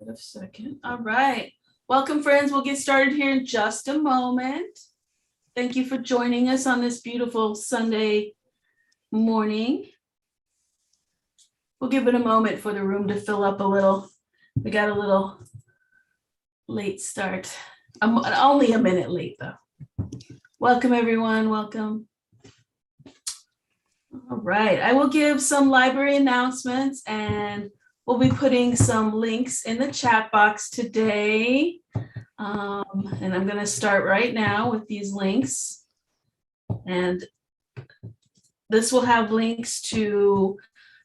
Wait a second. All right. Welcome, friends. We'll get started here in just a moment. Thank you for joining us on this beautiful Sunday morning. We'll give it a moment for the room to fill up a little. We got a little late start. Only a minute late, though. Welcome, everyone. Welcome. All right. I will give some library announcements, and we'll be putting some links in the chat box today. And I'm going to start right now with these links. And this will have links to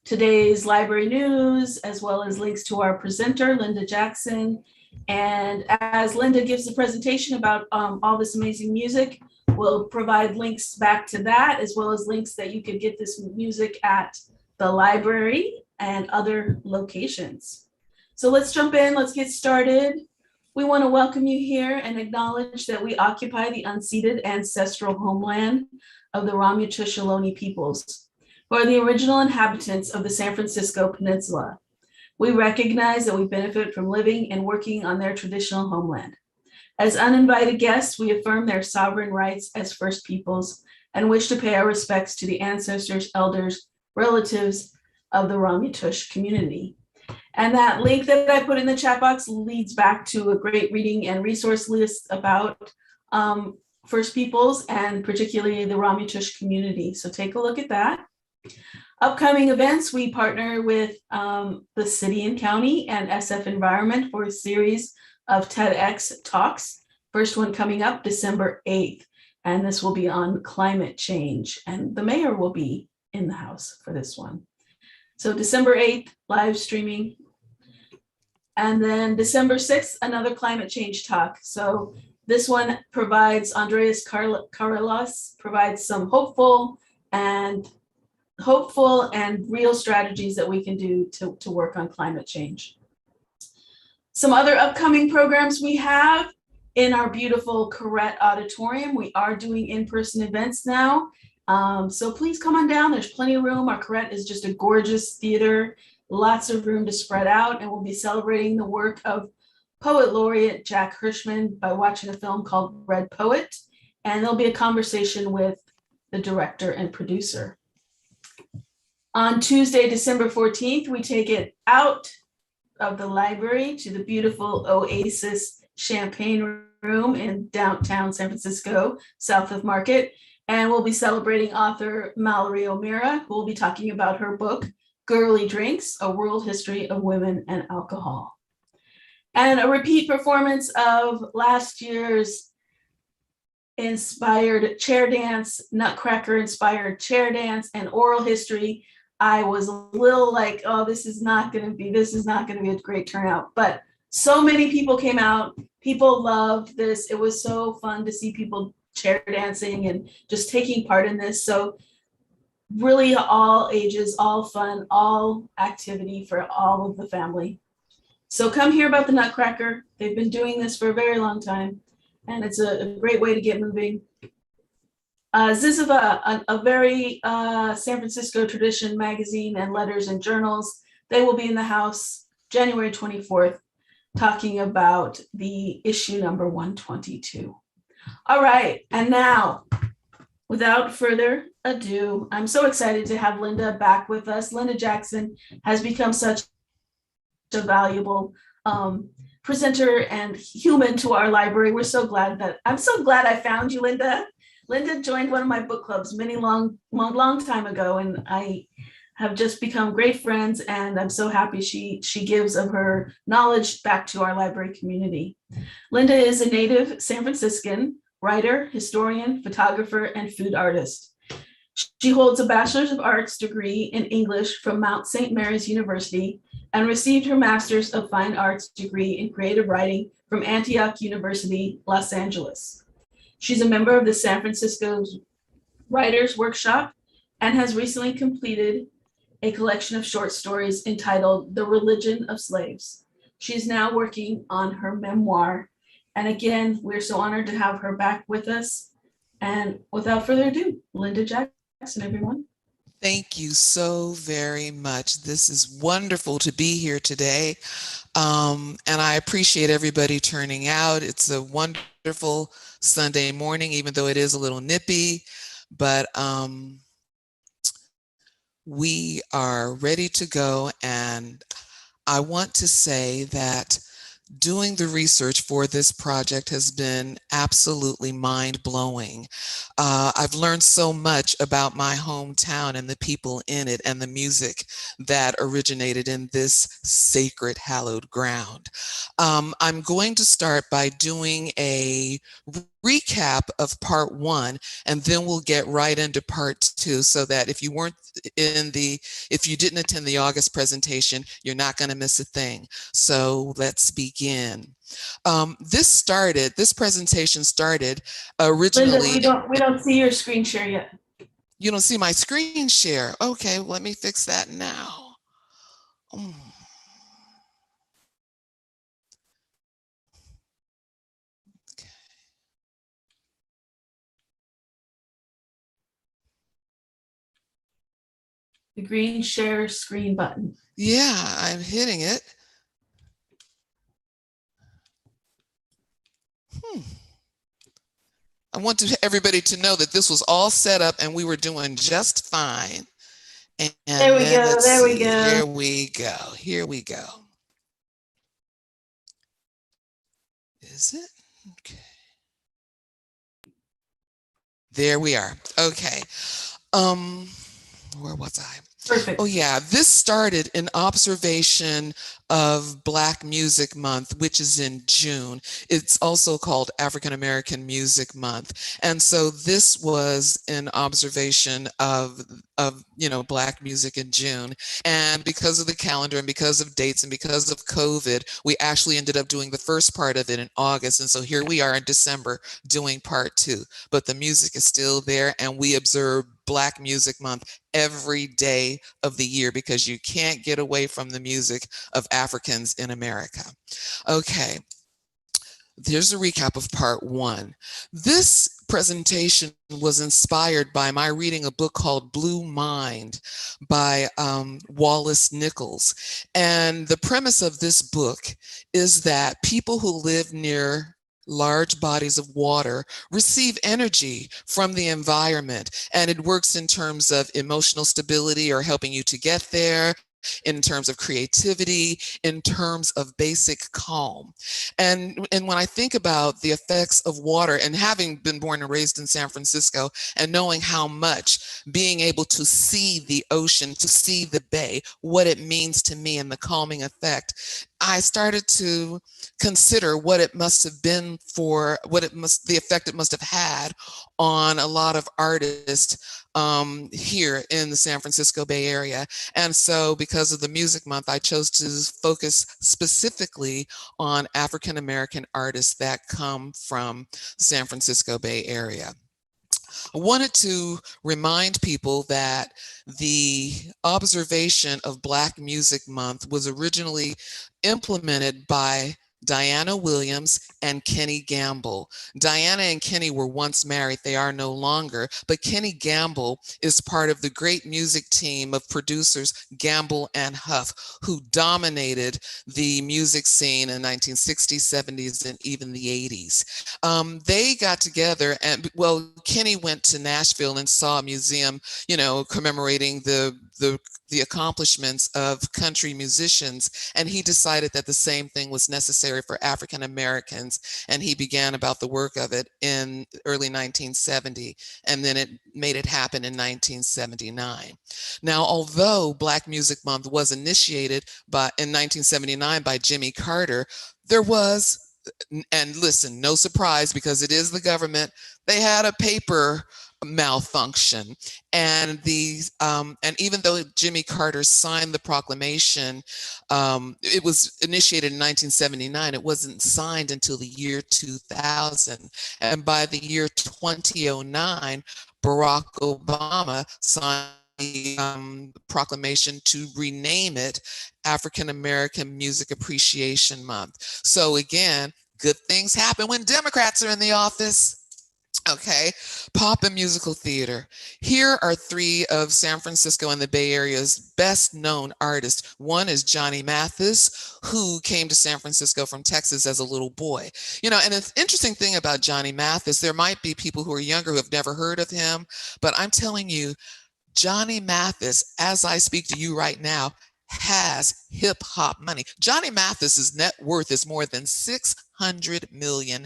today's library news, as well as links to our presenter, Linda Jackson. And as Linda gives the presentation about all this amazing music, we'll provide links back to that, as well as links that you could get this music at the library and other locations. So let's jump in, let's get started. We want to welcome you here and acknowledge that we occupy the unceded ancestral homeland of the Ramaytush Ohlone peoples, who are the original inhabitants of the San Francisco Peninsula. We recognize that we benefit from living and working on their traditional homeland. As uninvited guests, we affirm their sovereign rights as First Peoples and wish to pay our respects to the ancestors, elders, relatives of the Ramaytush community. And that link that I put in the chat box leads back to a great reading and resource list about First Peoples and particularly the Ramaytush community. So take a look at that. Upcoming events, we partner with the city and county and SF Environment for a series of TEDx talks. First one coming up December 8th, and this will be on climate change. And the mayor will be in the house for this one. So December 8th, live streaming. And then December 6th, another climate change talk. So this one provides, Andreas Carrelas provides some hopeful and real strategies that we can do to work on climate change. Some other upcoming programs we have in our beautiful Corrette Auditorium. We are doing in-person events now. So please come on down. There's plenty of room. Our Corrette is just a gorgeous theater, lots of room to spread out, and we'll be celebrating the work of Poet Laureate Jack Hirschman by watching a film called Red Poet. And there'll be a conversation with the director and producer. On Tuesday, December 14th, we take it out of the library to the beautiful Oasis Champagne Room in downtown San Francisco, south of Market. And we'll be celebrating author Mallory O'Meara, who will be talking about her book, Girly Drinks, A World History of Women and Alcohol. And a repeat performance of last year's inspired chair dance, Nutcracker inspired chair dance, and oral history. I was a little like, oh, this is not going to be a great turnout. But so many people came out. People loved this. It was so fun to see people chair dancing and just taking part in this. So really all ages, all fun, all activity for all of the family. So come hear about the Nutcracker. They've been doing this for a very long time, and it's a great way to get moving. Ziziva, a very San Francisco tradition magazine and letters and journals. They will be in the house January 24th, talking about the issue number 122. All right, and now, without further ado, I'm so excited to have Linda back with us. Linda Jackson has become such a valuable presenter and human to our library. I'm so glad I found you, Linda. Linda joined one of my book clubs long time ago, and I have just become great friends, and I'm so happy she gives of her knowledge back to our library community. Linda is a native San Franciscan writer, historian, photographer, and food artist. She holds a Bachelor of Arts degree in English from Mount St. Mary's University and received her Master's of Fine Arts degree in creative writing from Antioch University, Los Angeles. She's a member of the San Francisco Writers Workshop and has recently completed a collection of short stories entitled The Religion of Slaves. She's now working on her memoir. And again, we're so honored to have her back with us. And without further ado, Linda Jackson, everyone. Thank you so very much. This is wonderful to be here today. And I appreciate everybody turning out. It's a wonderful Sunday morning, even though it is a little nippy, but we are ready to go. And I want to say that doing the research for this project has been absolutely mind-blowing. I've learned so much about my hometown and the people in it and the music that originated in this sacred, hallowed ground. I'm going to start by doing a recap of part one, and then we'll get right into part two, so that if you didn't attend the August presentation, you're not going to miss a thing. So let's begin. This presentation started Linda, originally. we don't see your screen share yet. You don't see my screen share. Okay, let me fix that now. Mm. The green share screen button. Yeah, I'm hitting it. I want everybody to know that this was all set up and we were doing just fine. And there we then go, let's there see. we go. Here we go. Here we go. Is it? Okay. There we are. Okay. Where was I? Perfect. Oh yeah, this started in observation of Black Music Month, which is in June. It's also called African American Music Month. And so this was in observation of Black music in June. And because of the calendar and because of dates and because of COVID, we actually ended up doing the first part of it in August. And so here we are in December doing part two, but the music is still there, and we observe Black Music Month every day of the year because you can't get away from the music of Africans in America. Okay, here's a recap of part one. This presentation was inspired by my reading a book called Blue Mind by Wallace Nichols. And the premise of this book is that people who live near large bodies of water receive energy from the environment, and it works in terms of emotional stability or helping you to get there, in terms of creativity, in terms of basic calm. And when I think about the effects of water, and having been born and raised in San Francisco and knowing how much being able to see the ocean, to see the bay, what it means to me and the calming effect, I started to consider what it must have been the effect it must have had on a lot of artists here in the San Francisco Bay Area. And so because of the Music Month, I chose to focus specifically on African American artists that come from the San Francisco Bay Area. I wanted to remind people that the observation of Black Music Month was originally implemented by Diana Williams and Kenny Gamble. Diana and Kenny were once married. They are no longer, but Kenny Gamble is part of the great music team of producers Gamble and Huff, who dominated the music scene in 1960s, 70s, and even the 80s. They got together and, well, Kenny went to Nashville and saw a museum, commemorating the accomplishments of country musicians, and he decided that the same thing was necessary for African Americans, and he began about the work of it in early 1970, and then it made it happen in 1979. Now, although Black Music Month was initiated in 1979 by Jimmy Carter, there was, and listen, no surprise because it is the government, they had a paper malfunction. And even though Jimmy Carter signed the proclamation, it was initiated in 1979. It wasn't signed until the year 2000. And by the year 2009, Barack Obama signed the proclamation to rename it African American Music Appreciation Month. So again, good things happen when Democrats are in the office. Okay, pop and musical theater. Here are three of San Francisco and the Bay Area's best known artists. One is Johnny Mathis, who came to San Francisco from Texas as a little boy. You know, and an interesting thing about Johnny Mathis, there might be people who are younger who have never heard of him, but I'm telling you, Johnny Mathis, as I speak to you right now, has hip hop money. Johnny Mathis's net worth is more than $600 million.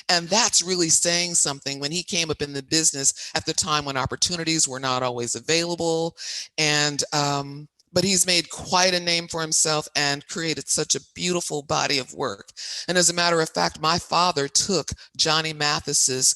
And that's really saying something when he came up in the business at the time when opportunities were not always available. And, but he's made quite a name for himself and created such a beautiful body of work. And as a matter of fact, my father took Johnny Mathis's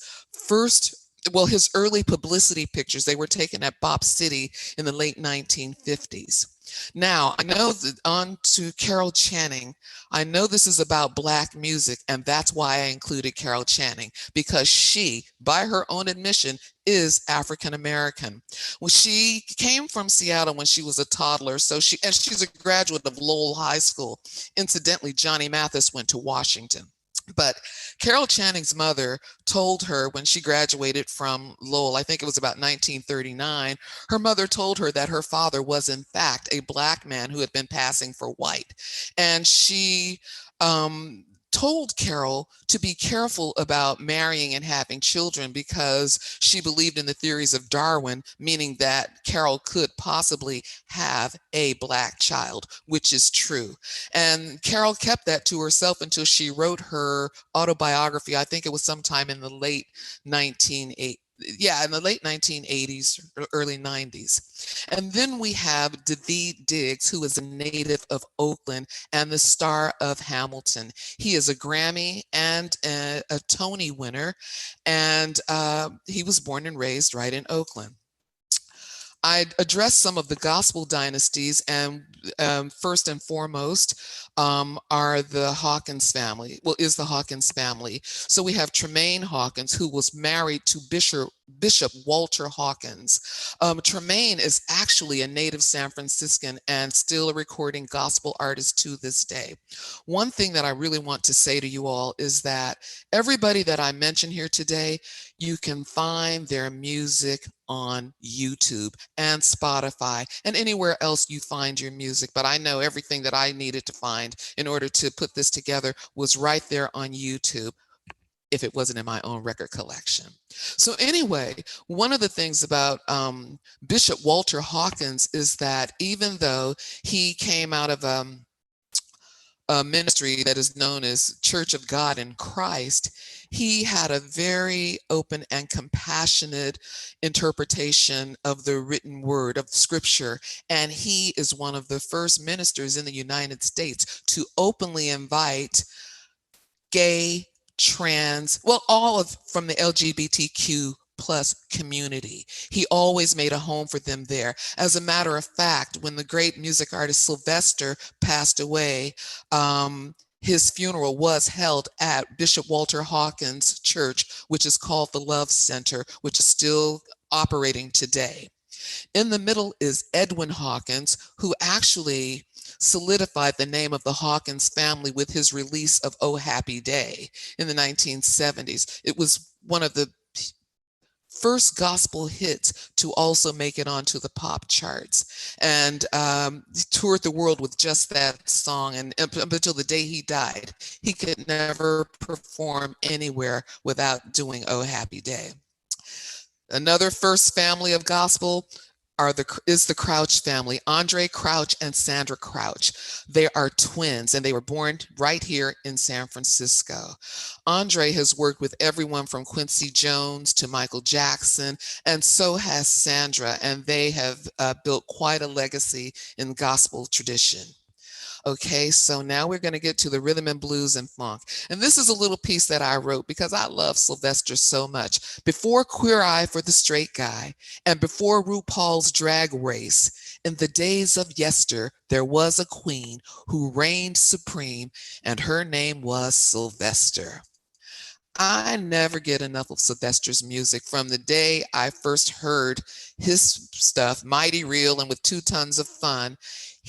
his early publicity pictures, they were taken at Bop City in the late 1950s. Now, I know that on to Carol Channing. I know this is about Black music, and that's why I included Carol Channing, because she, by her own admission, is African American. Well, she came from Seattle when she was a toddler, and she's a graduate of Lowell High School. Incidentally, Johnny Mathis went to Washington. But Carol Channing's mother told her when she graduated from Lowell, I think it was about 1939, her mother told her that her father was in fact a Black man who had been passing for white. And she told Carol to be careful about marrying and having children because she believed in the theories of Darwin, meaning that Carol could possibly have a Black child, which is true. And Carol kept that to herself until she wrote her autobiography. I think it was sometime in the late 1980s, early 90s. And then we have Davide Diggs, who is a native of Oakland and the star of Hamilton. He is a Grammy and a Tony winner, and he was born and raised right in Oakland. I addressed some of the gospel dynasties, and first and foremost are the Hawkins family. Well, is the Hawkins family. So we have Tremaine Hawkins, who was married to Bishop Walter Hawkins. Tremaine is actually a native San Franciscan and still a recording gospel artist to this day. One thing that I really want to say to you all is that everybody that I mention here today, you can find their music on YouTube and Spotify and anywhere else you find your music. But I know everything that I needed to find in order to put this together was right there on YouTube, if it wasn't in my own record collection. So anyway, one of the things about Bishop Walter Hawkins is that even though he came out of a ministry that is known as Church of God in Christ, he had a very open and compassionate interpretation of the written word of scripture. And he is one of the first ministers in the United States to openly invite gay, trans, well, from the LGBTQ plus community. He always made a home for them there. As a matter of fact, when the great music artist Sylvester passed away, his funeral was held at Bishop Walter Hawkins Church, which is called the Love Center, which is still operating today. In the middle is Edwin Hawkins, who actually solidified the name of the Hawkins family with his release of Oh Happy Day in the 1970s. It was one of the first gospel hits to also make it onto the pop charts, and toured the world with just that song. And up until the day he died, he could never perform anywhere without doing Oh Happy Day. Another first family of gospel is the Crouch family, Andre Crouch and Sandra Crouch. They are twins, and they were born right here in San Francisco. Andre has worked with everyone from Quincy Jones to Michael Jackson, and so has Sandra, and they have built quite a legacy in gospel tradition. Okay, so now we're going to get to the rhythm and blues and funk. And this is a little piece that I wrote because I love Sylvester so much. Before Queer Eye for the Straight Guy and before RuPaul's Drag Race, in the days of yester, there was a queen who reigned supreme, and her name was Sylvester. I never get enough of Sylvester's music. From the day I first heard his stuff, Mighty Real and With 2 Tons of Fun,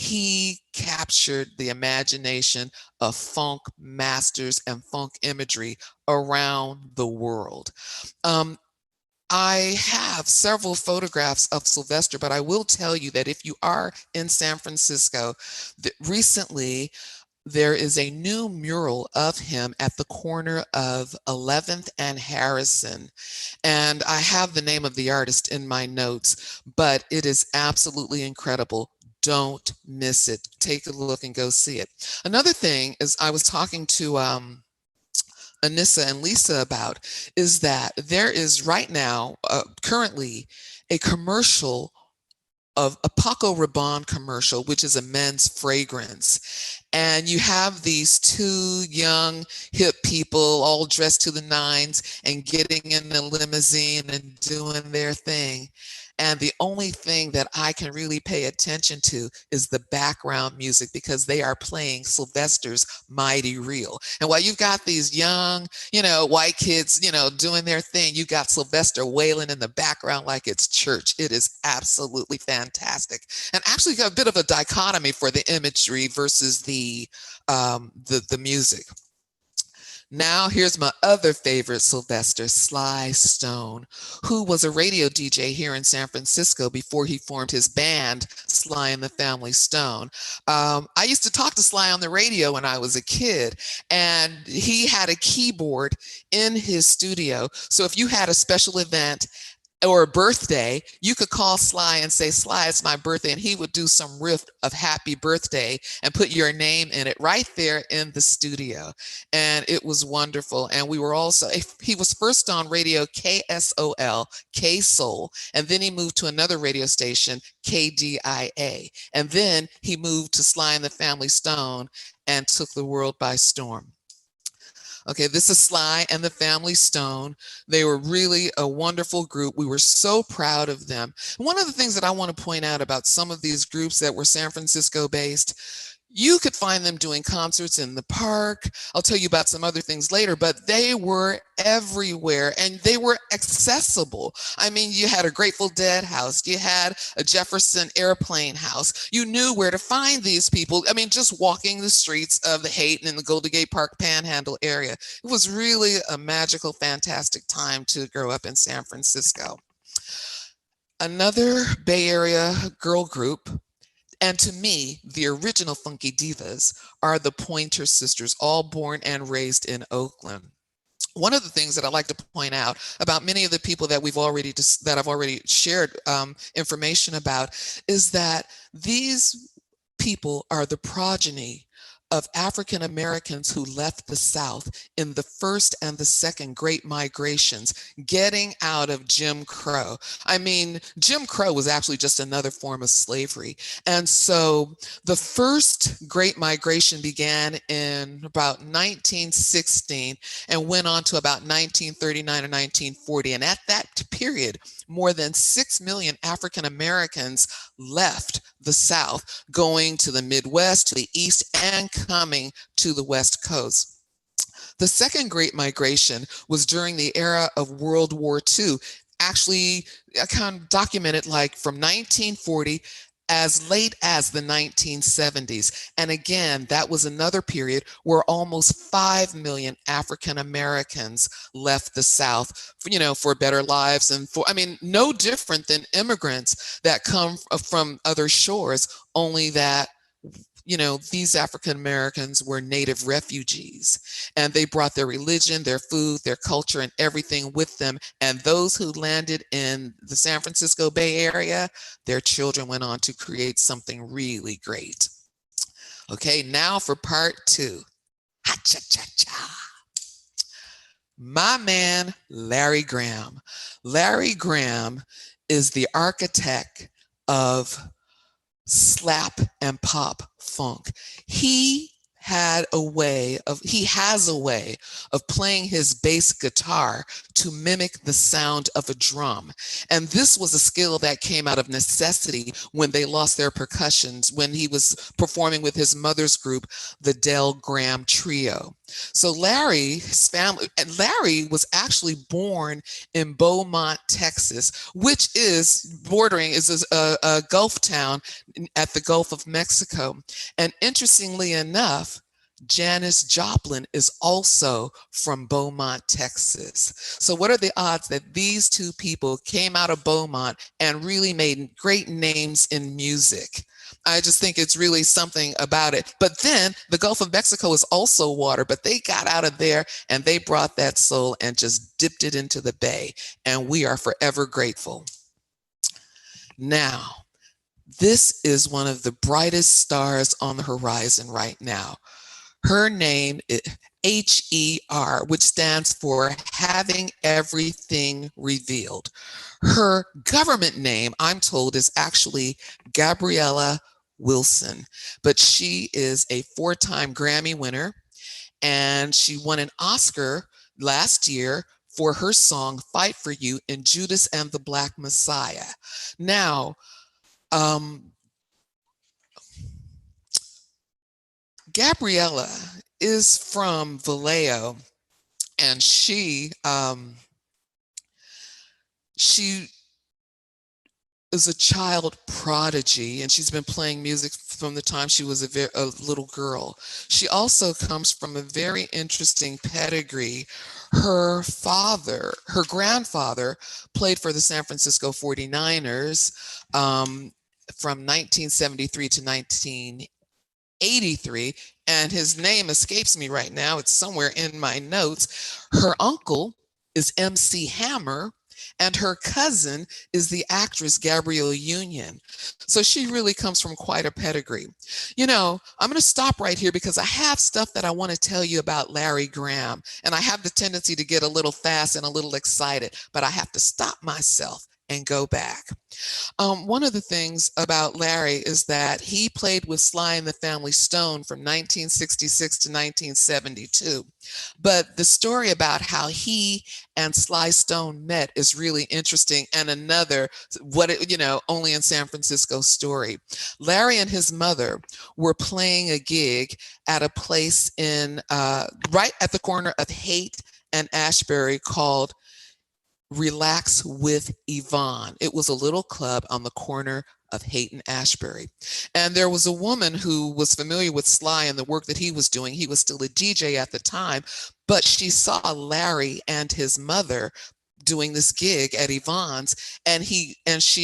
he captured the imagination of funk masters and funk imagery around the world. I have several photographs of Sylvester, but I will tell you that if you are in San Francisco, recently there is a new mural of him at the corner of 11th and Harrison. And I have the name of the artist in my notes, but it is absolutely incredible. Don't miss it. Take a look and go see it. Another thing is I was talking to Anissa and Lisa about is that there is right now, currently, a commercial of a Paco Rabanne commercial, which is a men's fragrance. And you have these two young hip people all dressed to the nines and getting in a limousine and doing their thing. And the only thing that I can really pay attention to is the background music, because they are playing Sylvester's Mighty Reel. And while you've got these young, white kids, doing their thing, you got Sylvester wailing in the background like it's church. It is absolutely fantastic. And actually got a bit of a dichotomy for the imagery versus the music. Now, here's my other favorite Sylvester, Sly Stone, who was a radio DJ here in San Francisco before he formed his band, Sly and the Family Stone. I used to talk to Sly on the radio when I was a kid, and he had a keyboard in his studio. So if you had a special event or a birthday, you could call Sly and say, Sly, it's my birthday. And he would do some riff of happy birthday and put your name in it right there in the studio. And it was wonderful. And we were also, he was first on radio KSOL, K-Soul. And then he moved to another radio station, KDIA. And then he moved to Sly and the Family Stone and took the world by storm. Okay, this is Sly and the Family Stone. They were really a wonderful group. We were so proud of them. One of the things that I want to point out about some of these groups that were San Francisco based, you could find them doing concerts in the park. I'll tell you about some other things later, but they were everywhere and they were accessible. I mean, you had a Grateful Dead house, you had a Jefferson Airplane house. You knew where to find these people. I mean, just walking the streets of the Hayden and the Golden Gate Park Panhandle area. It was really a magical, fantastic time to grow up in San Francisco. Another Bay Area girl group, and to me, the original Funky Divas, are the Pointer Sisters, all born and raised in Oakland. One of the things that I like to point out about many of the people that I've already shared information about is that these people are the progeny of African Americans who left the South in the first and the second Great Migrations, getting out of Jim Crow. I mean, Jim Crow was actually just another form of slavery. And so the first Great Migration began in about 1916 and went on to about 1939 or 1940. And at that period, more than 6 million African Americans left the South, going to the Midwest, to the East, and coming to the West Coast. The second Great Migration was during the era of World War II. Actually, I kind of documented like from 1940 as late as the 1970s. And again, that was another period where almost 5 million African Americans left the South, for better lives and no different than immigrants that come from other shores, only that these African Americans were native refugees, and they brought their religion, their food, their culture, and everything with them. And those who landed in the San Francisco Bay Area, their children went on to create something really great. Okay, now for part two. Ha-cha-cha-cha. My man, Larry Graham. Larry Graham is the architect of slap and pop funk. He has a way of playing his bass guitar to mimic the sound of a drum. And this was a skill that came out of necessity when they lost their percussions, when he was performing with his mother's group, the Del Graham Trio. So Larry's family, and Larry was actually born in Beaumont, Texas, which is a Gulf town at the Gulf of Mexico. And interestingly enough, Janis Joplin is also from Beaumont, Texas. So what are the odds that these two people came out of Beaumont and really made great names in music? I just think it's really something about it. But then the Gulf of Mexico is also water, but they got out of there and they brought that soul and just dipped it into the bay. And we are forever grateful. Now, this is one of the brightest stars on the horizon right now. Her name is HER, which stands for Having Everything Revealed. Her government name, I'm told, is actually Gabriella Wilson, but she is a 4-time Grammy winner, and she won an Oscar last year for her song Fight for You in Judas and the Black Messiah. Now, Gabriella is from Vallejo, and she is a child prodigy, and she's been playing music from the time she was a little girl. She also comes from a very interesting pedigree. Her grandfather played for the San Francisco 49ers from 1973 to 1983, and his name escapes me right now. It's somewhere in my notes. Her uncle is MC Hammer, and her cousin is the actress Gabrielle Union. So she really comes from quite a pedigree. You know, I'm going to stop right here because I have stuff that I want to tell you about Larry Graham, and I have the tendency to get a little fast and a little excited, but I have to stop myself and go back. One of the things about Larry is that he played with Sly and the Family Stone from 1966 to 1972. But the story about how he and Sly Stone met is really interesting, and another, only in San Francisco story. Larry and his mother were playing a gig at a place in right at the corner of Haight and Ashbury called Relax with Yvonne. It was a little club on the corner of Haight and Ashbury. And there was a woman who was familiar with Sly and the work that he was doing. He was still a DJ at the time, but she saw Larry and his mother doing this gig at Yvonne's, and she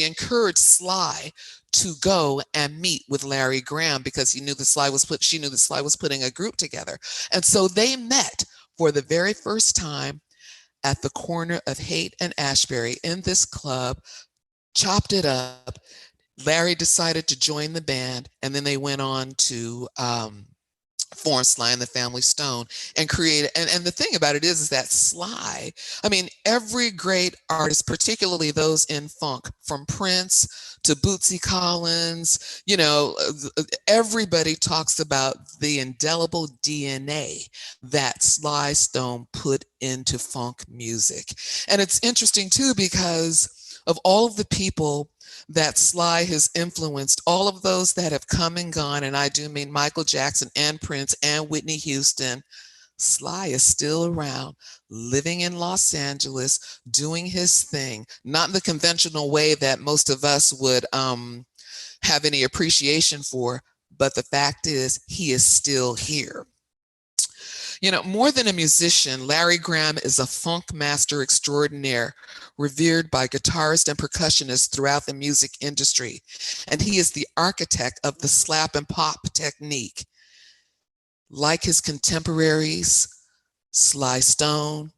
encouraged Sly to go and meet with Larry Graham because she knew that Sly was putting a group together. And so they met for the very first time at the corner of Haight and Ashbury in this club, chopped it up. Larry decided to join the band, and then they went on to form Sly and the Family Stone and create. And the thing about it is that Sly, every great artist, particularly those in funk, from Prince to Bootsy Collins, everybody talks about the indelible DNA that Sly Stone put into funk music. And it's interesting too, because of all of the people that Sly has influenced, all of those that have come and gone, and I do mean Michael Jackson and Prince and Whitney Houston, Sly is still around, living in Los Angeles, doing his thing, not in the conventional way that most of us would have any appreciation for, but the fact is he is still here. More than a musician, Larry Graham is a funk master extraordinaire, revered by guitarists and percussionists throughout the music industry. And he is the architect of the slap and pop technique. Like his contemporaries, Sly Stone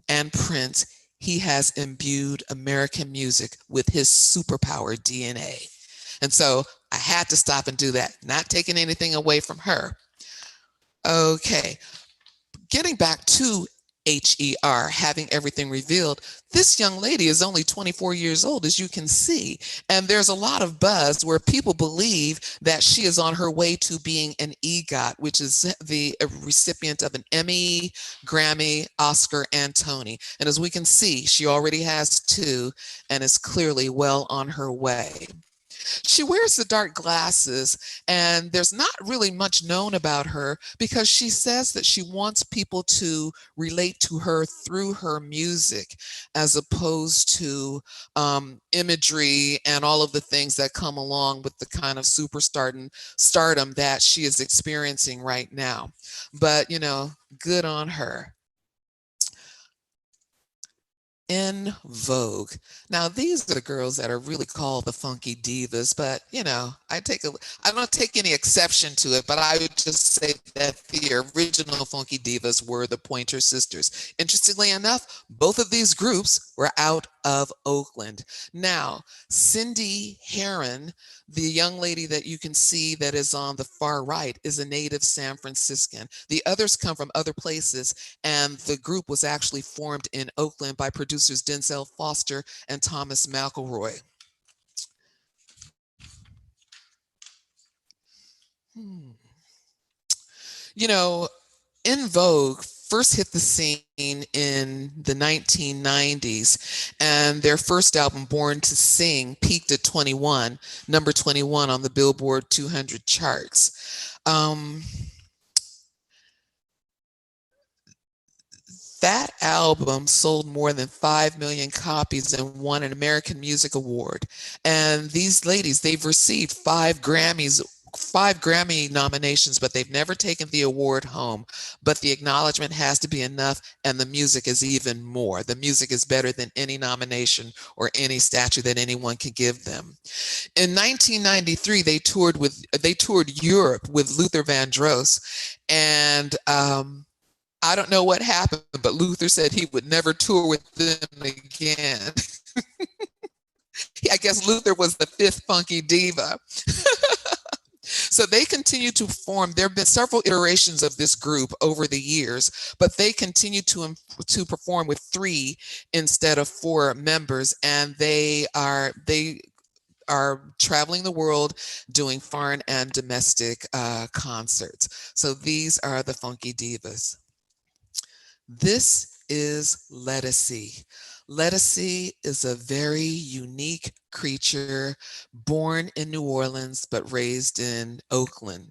and Prince, he has imbued American music with his superpower DNA. And so I had to stop and do that, not taking anything away from her. Okay. Getting back to HER, having everything revealed. This young lady is only 24 years old, as you can see. And there's a lot of buzz where people believe that she is on her way to being an EGOT, which is the recipient of an Emmy, Grammy, Oscar, and Tony. And as we can see, she already has two and is clearly well on her way. She wears the dark glasses, and there's not really much known about her because she says that she wants people to relate to her through her music as opposed to imagery and all of the things that come along with the kind of stardom that she is experiencing right now. But, you know, good on her. In Vogue. Now, these are the girls that are really called the Funky Divas, but you know, I don't take any exception to it, but I would just say that the original Funky Divas were the Pointer Sisters. Interestingly enough, both of these groups were out of Oakland. Now, Cindy Herron, the young lady that you can see that is on the far right, is a native San Franciscan. The others come from other places, and the group was actually formed in Oakland by producers Denzel Foster and Thomas McElroy. You know, In Vogue first hit the scene in the 1990s, and their first album, Born to Sing, peaked at number 21 on the Billboard 200 charts. That album sold more than 5 million copies and won an American Music Award. And these ladies, they've received 5 Grammy nominations, but they've never taken the award home. But the acknowledgement has to be enough, and the music is even more. The music is better than any nomination or any statue that anyone can give them. In 1993, they toured Europe with Luther Vandross, and I don't know what happened, but Luther said he would never tour with them again. I guess Luther was the fifth funky diva. So they continue to perform. There have been several iterations of this group over the years, but they continue to perform with 3 instead of 4 members, and they are traveling the world doing foreign and domestic concerts. So these are the Funky Divas. This is Lettucey. Lettucey is a very unique creature, born in New Orleans but raised in Oakland.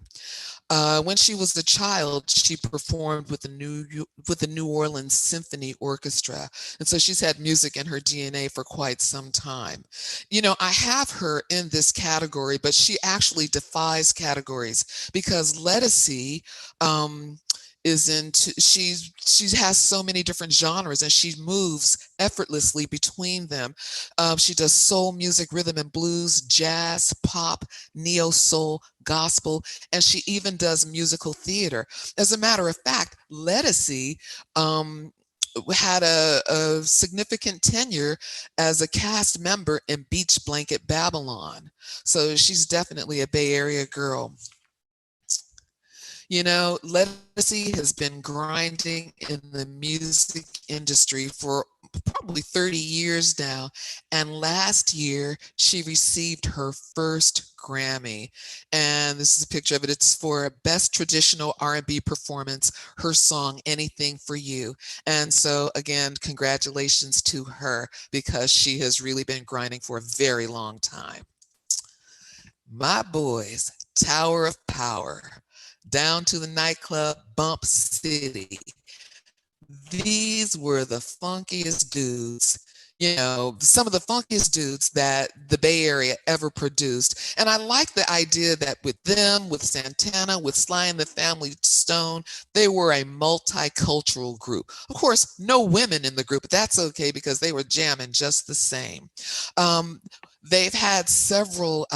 When she was a child, she performed with the New Orleans Symphony Orchestra, and so she's had music in her DNA for quite some time. You know, I have her in this category, but she actually defies categories because Lettucey she has so many different genres, and she moves effortlessly between them. She does soul music, rhythm and blues, jazz, pop, neo soul, gospel, and she even does musical theater. As a matter of fact, Lettucey had a significant tenure as a cast member in Beach Blanket Babylon. So she's definitely a Bay Area girl. You know, Lettucey has been grinding in the music industry for probably 30 years now. And last year, she received her first Grammy. And this is a picture of it. It's for Best Traditional R&B Performance, her song, Anything for You. And so again, congratulations to her because she has really been grinding for a very long time. My boys, Tower of Power. Down to the nightclub, Bump City. These were the funkiest dudes, you know, some of the funkiest dudes that the Bay Area ever produced. And I like the idea that with them, with Santana, with Sly and the Family Stone, they were a multicultural group. Of course, no women in the group, but that's okay because they were jamming just the same. They've had several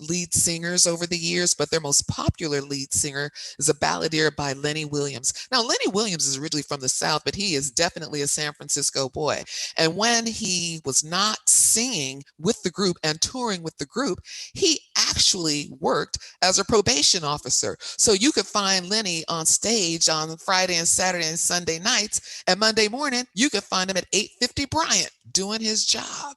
lead singers over the years, but their most popular lead singer is a balladeer by Lenny Williams. Now, Lenny Williams is originally from the South, but he is definitely a San Francisco boy. And when he was not singing with the group and touring with the group, he actually worked as a probation officer. So you could find Lenny on stage on Friday and Saturday and Sunday nights, and Monday morning, you could find him at 850 Bryant doing his job.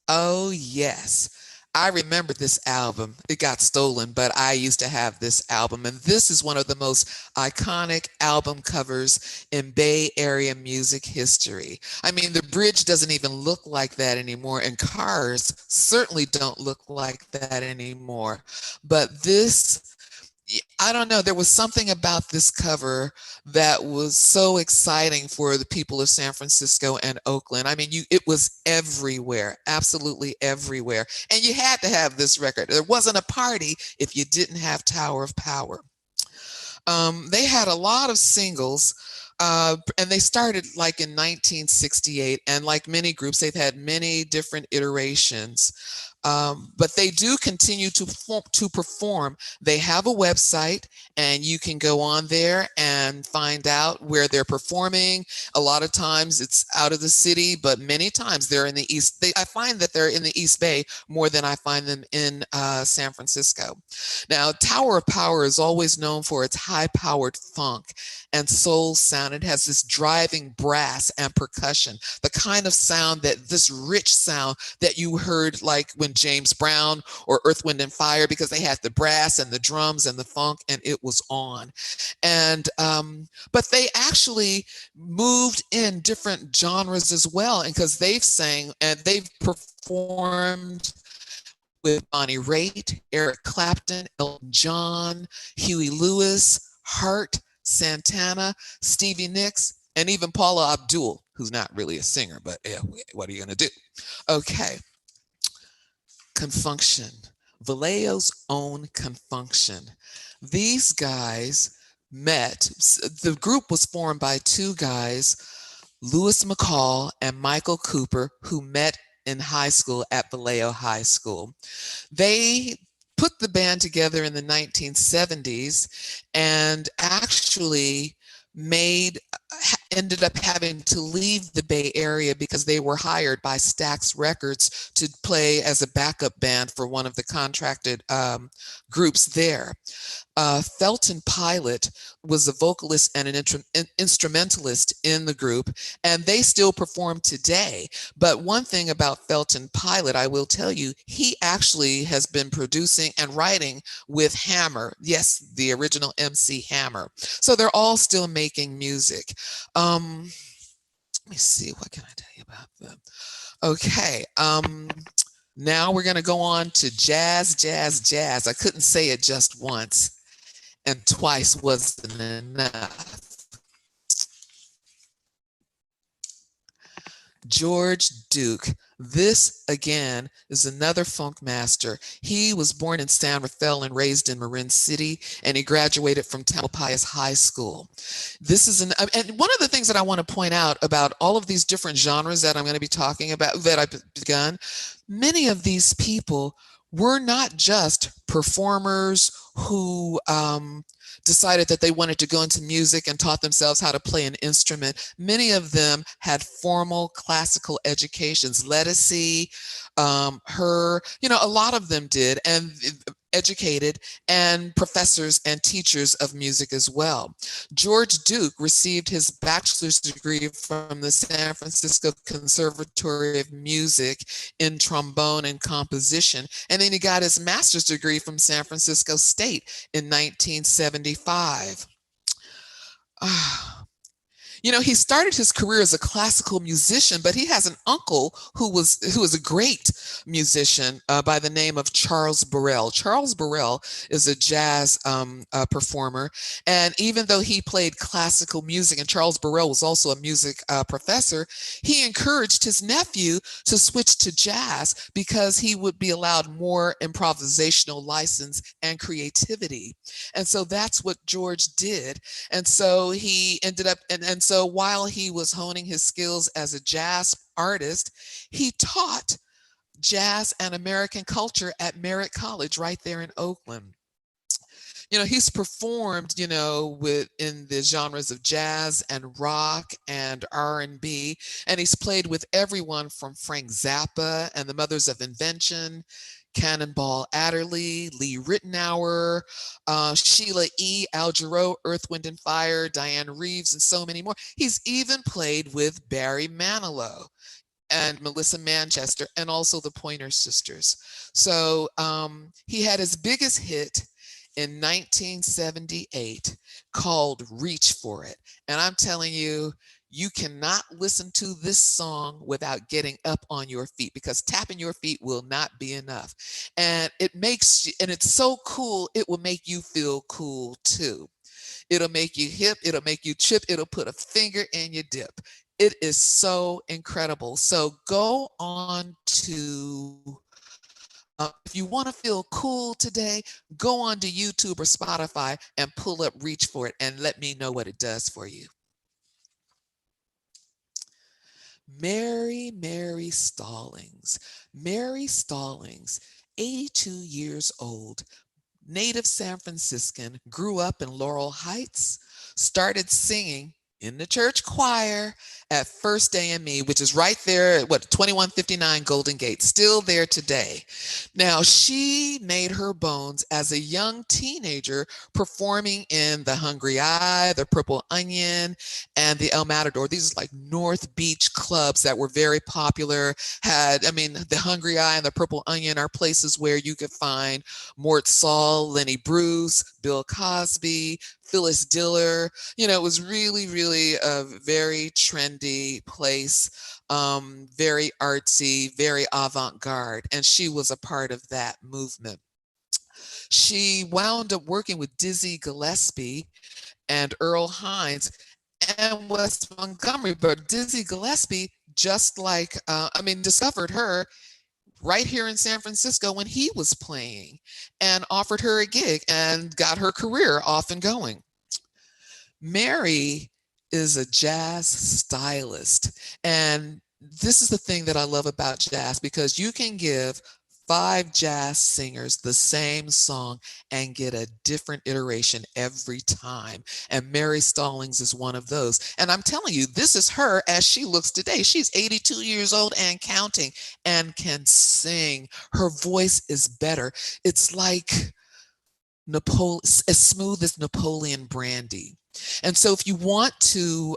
Oh, yes. I remember this album. It got stolen, but I used to have this album. And this is one of the most iconic album covers in Bay Area music history. I mean, the bridge doesn't even look like that anymore, and cars certainly don't look like that anymore. But this, I don't know, there was something about this cover that was so exciting for the people of San Francisco and Oakland. I mean, it was everywhere, absolutely everywhere. And you had to have this record. There wasn't a party if you didn't have Tower of Power. They had a lot of singles, and they started like in 1968. And like many groups, they've had many different iterations. But they do continue to perform. They have a website, and you can go on there and find out where they're performing. A lot of times it's out of the city, but many times they're in the East. I find that they're in the East Bay more than I find them in San Francisco. Now, Tower of Power is always known for its high-powered funk and soul sound. It has this driving brass and percussion, the kind of sound this rich sound that you heard like when James Brown or Earth, Wind and Fire, because they had the brass and the drums and the funk, and it was on. And but they actually moved in different genres as well, and because they've sang and they've performed with Bonnie Raitt, Eric Clapton, Elton John, Huey Lewis, Hart, Santana, Stevie Nicks, and even Paula Abdul, who's not really a singer, but yeah, what are you going to do? Okay. Confunction. Vallejo's own Confunction. These guys met. The group was formed by two guys, Louis McCall and Michael Cooper, who met in high school at Vallejo High School. They put the band together in the 1970s and actually ended up having to leave the Bay Area because they were hired by Stax Records to play as a backup band for one of the contracted groups there. Felton Pilot was a vocalist and an instrumentalist in the group, and they still perform today. But one thing about Felton Pilot, I will tell you, he actually has been producing and writing with Hammer. Yes, the original MC Hammer. So they're all still making music. Let me see, what can I tell you about them? Okay. Now we're going to go on to jazz, jazz, jazz. I couldn't say it just once, and twice wasn't enough. George Duke. This, again, is another funk master. He was born in San Rafael and raised in Marin City, and he graduated from Tamalpais High School. This is and one of the things that I want to point out about all of these different genres that I'm going to be talking about, that I've begun, many of these people were not just performers who decided that they wanted to go into music and taught themselves how to play an instrument. Many of them had formal classical educations. Letticy, her, a lot of them did, and educated, and professors and teachers of music as well. George Duke received his bachelor's degree from the San Francisco Conservatory of Music in trombone and composition, and then he got his master's degree from San Francisco State in 1975. You know, he started his career as a classical musician, but he has an uncle who was a great musician by the name of Charles Burrell. Charles Burrell is a jazz performer, and even though he played classical music, and Charles Burrell was also a music professor, he encouraged his nephew to switch to jazz because he would be allowed more improvisational license and creativity. And so that's what George did. And so he ended up, and so while he was honing his skills as a jazz artist, he taught jazz and American culture at Merritt College right there in Oakland. You know, he's performed, you know, in the genres of jazz and rock and R&B, and he's played with everyone from Frank Zappa and the Mothers of Invention, Cannonball Adderley, Lee Ritenour, Sheila E., Al Jarreau, Earth, Wind and Fire, Diane Reeves, and so many more. He's even played with Barry Manilow and Melissa Manchester, and also the Pointer Sisters. So he had his biggest hit in 1978 called Reach for It. And I'm telling you, you cannot listen to this song without getting up on your feet, because tapping your feet will not be enough. And it makes you, and it's so cool, it will make you feel cool too. It'll make you hip, it'll make you chip, it'll put a finger in your dip. It is so incredible. So go on to, if you want to feel cool today, go on to YouTube or Spotify and pull up Reach for It and let me know what it does for you. Mary Stallings. Mary Stallings, 82 years old, native San Franciscan, grew up in Laurel Heights, started singing in the church choir at First AME, which is right there at 2159 Golden Gate, still there today. Now, she made her bones as a young teenager performing in the Hungry Eye, the Purple Onion, and the El Matador. These are like North Beach clubs that were very popular. The Hungry Eye and the Purple Onion are places where you could find Mort Saul, Lenny Bruce, Bill Cosby, Phyllis Diller. You know, it was really, really a very trendy place, very artsy, very avant-garde, and she was a part of that movement. She wound up working with Dizzy Gillespie and Earl Hines and Wes Montgomery, but Dizzy Gillespie, discovered her right here in San Francisco when he was playing and offered her a gig and got her career off and going. Mary is a jazz stylist. And this is the thing that I love about jazz, because you can give 5 jazz singers the same song and get a different iteration every time. And Mary Stallings is one of those. And I'm telling you, this is her as she looks today. She's 82 years old and counting and can sing. Her voice is better. It's like as smooth as Napoleon brandy. And so if you want to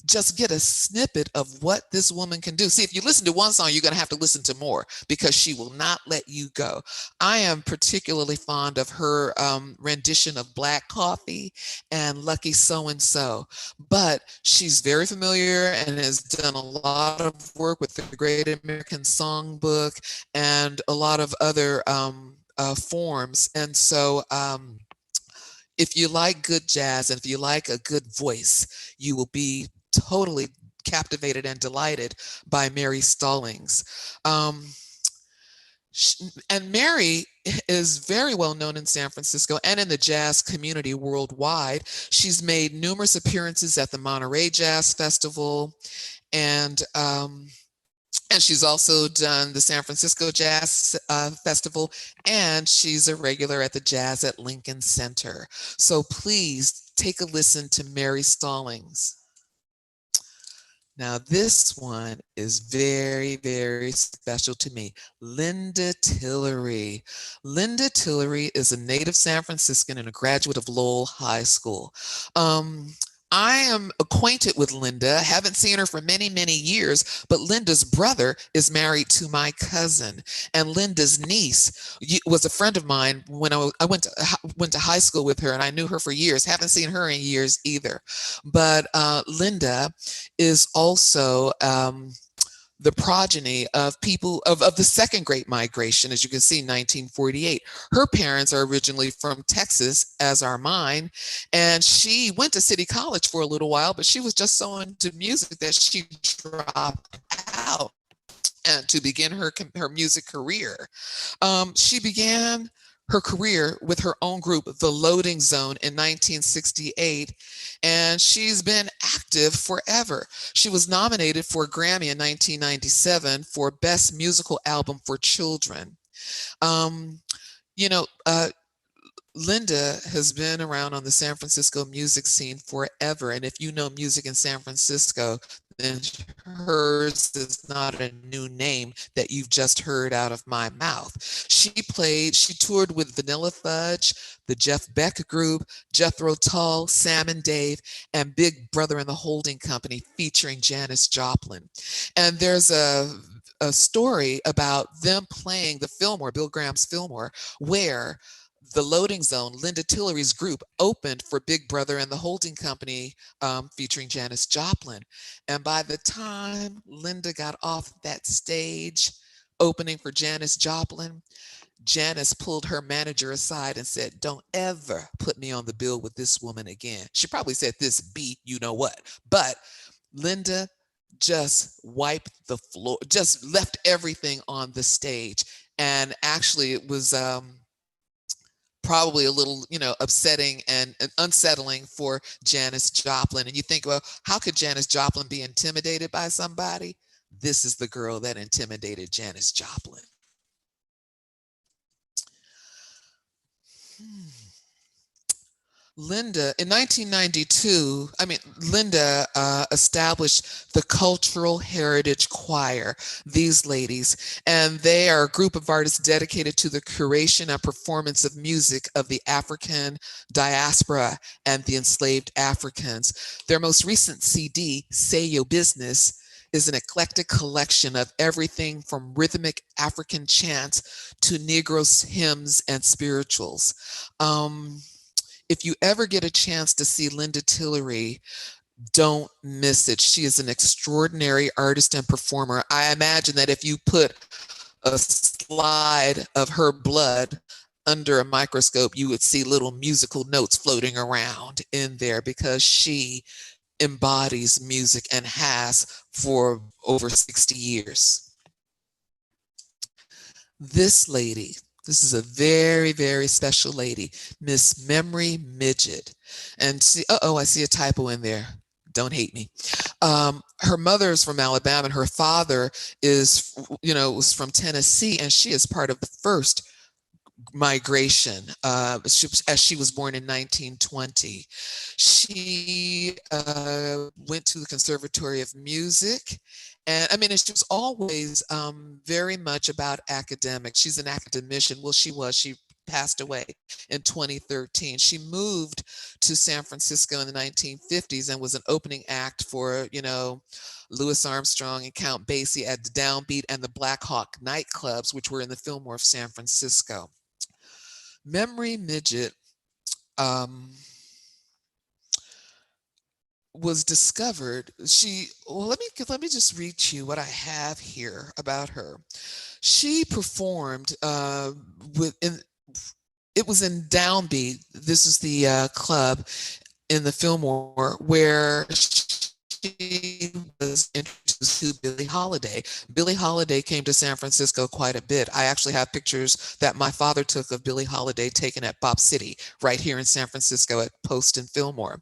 just get a snippet of what this woman can do, see, if you listen to one song, you're going to have to listen to more, because she will not let you go. I am particularly fond of her rendition of Black Coffee and Lucky So-and-So, but she's very familiar and has done a lot of work with the Great American Songbook and a lot of other forms. And so if you like good jazz and if you like a good voice, you will be totally captivated and delighted by Mary Stallings. And Mary is very well known in San Francisco and in the jazz community worldwide. She's made numerous appearances at the Monterey Jazz Festival, and she's also done the San Francisco Jazz Festival, and she's a regular at the Jazz at Lincoln Center. So please take a listen to Mary Stallings. Now this one is very, very special to me. Linda Tillery. Linda Tillery is a native San Franciscan and a graduate of Lowell High School. I am acquainted with Linda, haven't seen her for many, many years, but Linda's brother is married to my cousin. And Linda's niece was a friend of mine when I went to high school with her, and I knew her for years. Haven't seen her in years either. But Linda is also the progeny of people of the second Great Migration, as you can see, 1948. Her parents are originally from Texas, as are mine, and she went to City College for a little while, but she was just so into music that she dropped out and to begin her music career. She began her career with her own group, The Loading Zone, in 1968, and she's been active forever. She was nominated for a Grammy in 1997 for Best Musical Album for Children. Um, you know, Linda has been around on the San Francisco music scene forever, and if you know music in San Francisco, then hers is not a new name that you've just heard out of my mouth. She toured with Vanilla Fudge, the Jeff Beck Group, Jethro Tull, Sam and Dave, and Big Brother and the Holding Company featuring Janis Joplin. And there's a story about them playing the Fillmore, Bill Graham's Fillmore, where the Loading Zone, Linda Tillery's group, opened for Big Brother and the Holding Company, featuring Janis Joplin. And by the time Linda got off that stage opening for Janis Joplin, Janis pulled her manager aside and said, "Don't ever put me on the bill with this woman again." She probably said this beat, you know what, but Linda just wiped the floor, just left everything on the stage. And actually it was, probably a little, upsetting and unsettling for Janis Joplin. And you think, well, how could Janis Joplin be intimidated by somebody? This is the girl that intimidated Janis Joplin. Linda, in 1992, Linda established the Cultural Heritage Choir, these ladies, and they are a group of artists dedicated to the curation and performance of music of the African diaspora and the enslaved Africans. Their most recent CD, Say Your Business, is an eclectic collection of everything from rhythmic African chants to Negro hymns and spirituals. If you ever get a chance to see Linda Tillery, don't miss it. She is an extraordinary artist and performer. I imagine that if you put a slide of her blood under a microscope, you would see little musical notes floating around in there, because she embodies music and has for over 60 years. This lady, this is a very, very special lady, Miss Memory Midget. And see, I see a typo in there. Don't hate me. Her mother is from Alabama, and her father was from Tennessee, and she is part of the first migration, as she was born in 1920. She went to the Conservatory of Music, and she was always very much about academics. She's an academician. Well, she passed away in 2013. She moved to San Francisco in the 1950s and was an opening act for, Louis Armstrong and Count Basie at the Downbeat and the Black Hawk nightclubs, which were in the Fillmore of San Francisco. Memory Midget was discovered. Let me just read to you what I have here about her. She performed it was in Downbeat. This is the club in the Fillmore where she was introduced to Billie Holiday. Billie Holiday came to San Francisco quite a bit. I actually have pictures that my father took of Billie Holiday taken at Bop City, right here in San Francisco at Post and Fillmore.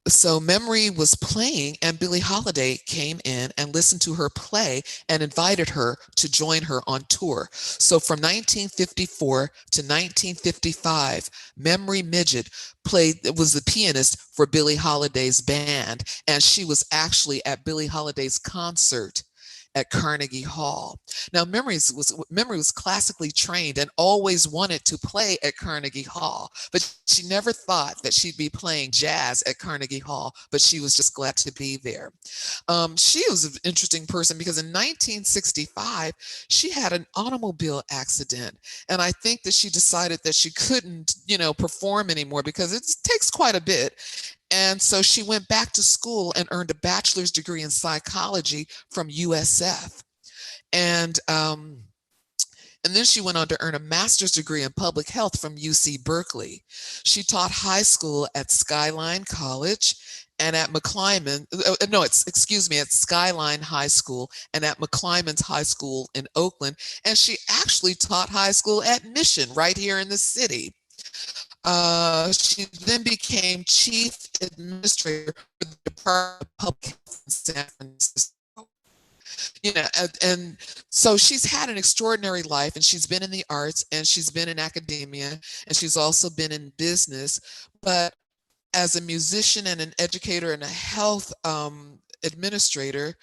So Memory was playing, and Billie Holiday came in and listened to her play and invited her to join her on tour. So from 1954 to 1955, Memory Midget was the pianist for Billie Holiday's band, and she was actually at Billie Holiday's concert at Carnegie Hall. Now, Memory was classically trained and always wanted to play at Carnegie Hall, but she never thought that she'd be playing jazz at Carnegie Hall, but she was just glad to be there. She was an interesting person because in 1965, she had an automobile accident. And I think that she decided that she couldn't, perform anymore because it takes quite a bit. And so she went back to school and earned a bachelor's degree in psychology from USF. And then she went on to earn a master's degree in public health from UC Berkeley. She taught high school at Skyline College and at at Skyline High School and at McClymonds High School in Oakland. And she actually taught high school at Mission right here in the city. She then became chief administrator for the Department of Public Health in San Francisco. And so she's had an extraordinary life, and she's been in the arts, and she's been in academia, and she's also been in business. But as a musician and an educator and a health administrator,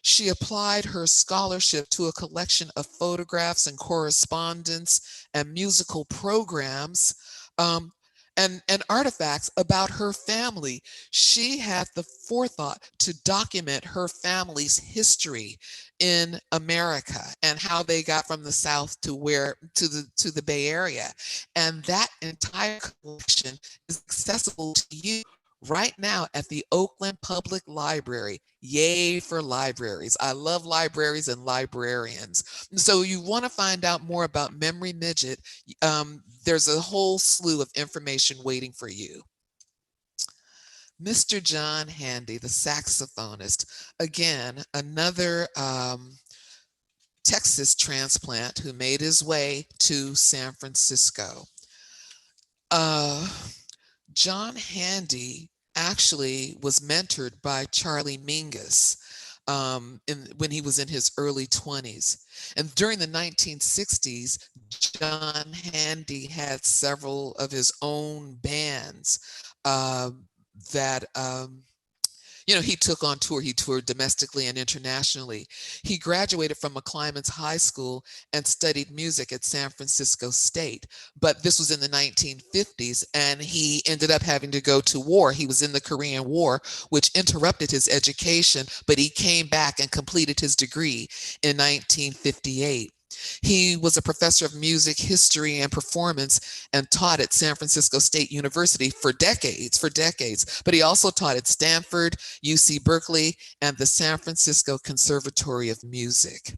she applied her scholarship to a collection of photographs and correspondence and musical programs and artifacts about her family. She had the forethought to document her family's history in America and how they got from the South to the Bay Area. And that entire collection is accessible to you right now at the Oakland Public Library. Yay for libraries. I love libraries and librarians. So you want to find out more about Memory Midget, there's a whole slew of information waiting for you. Mr. John Handy, the saxophonist, again, another Texas transplant who made his way to San Francisco. John Handy actually was mentored by Charlie Mingus when he was in his early 20s. And during the 1960s, John Handy had several of his own bands that he took on tour. He toured domestically and internationally. He graduated from McClymonds High School and studied music at San Francisco State. But this was in the 1950s, and he ended up having to go to war. He was in the Korean War, which interrupted his education, but he came back and completed his degree in 1958. He was a professor of music, history, and performance and taught at San Francisco State University for decades. But he also taught at Stanford, UC Berkeley, and the San Francisco Conservatory of Music.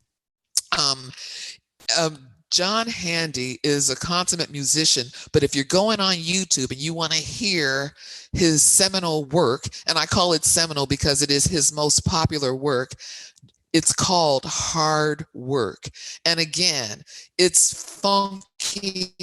John Handy is a consummate musician, but if you're going on YouTube and you want to hear his seminal work, and I call it seminal because it is his most popular work, it's called Hard Work. And again, it's funky,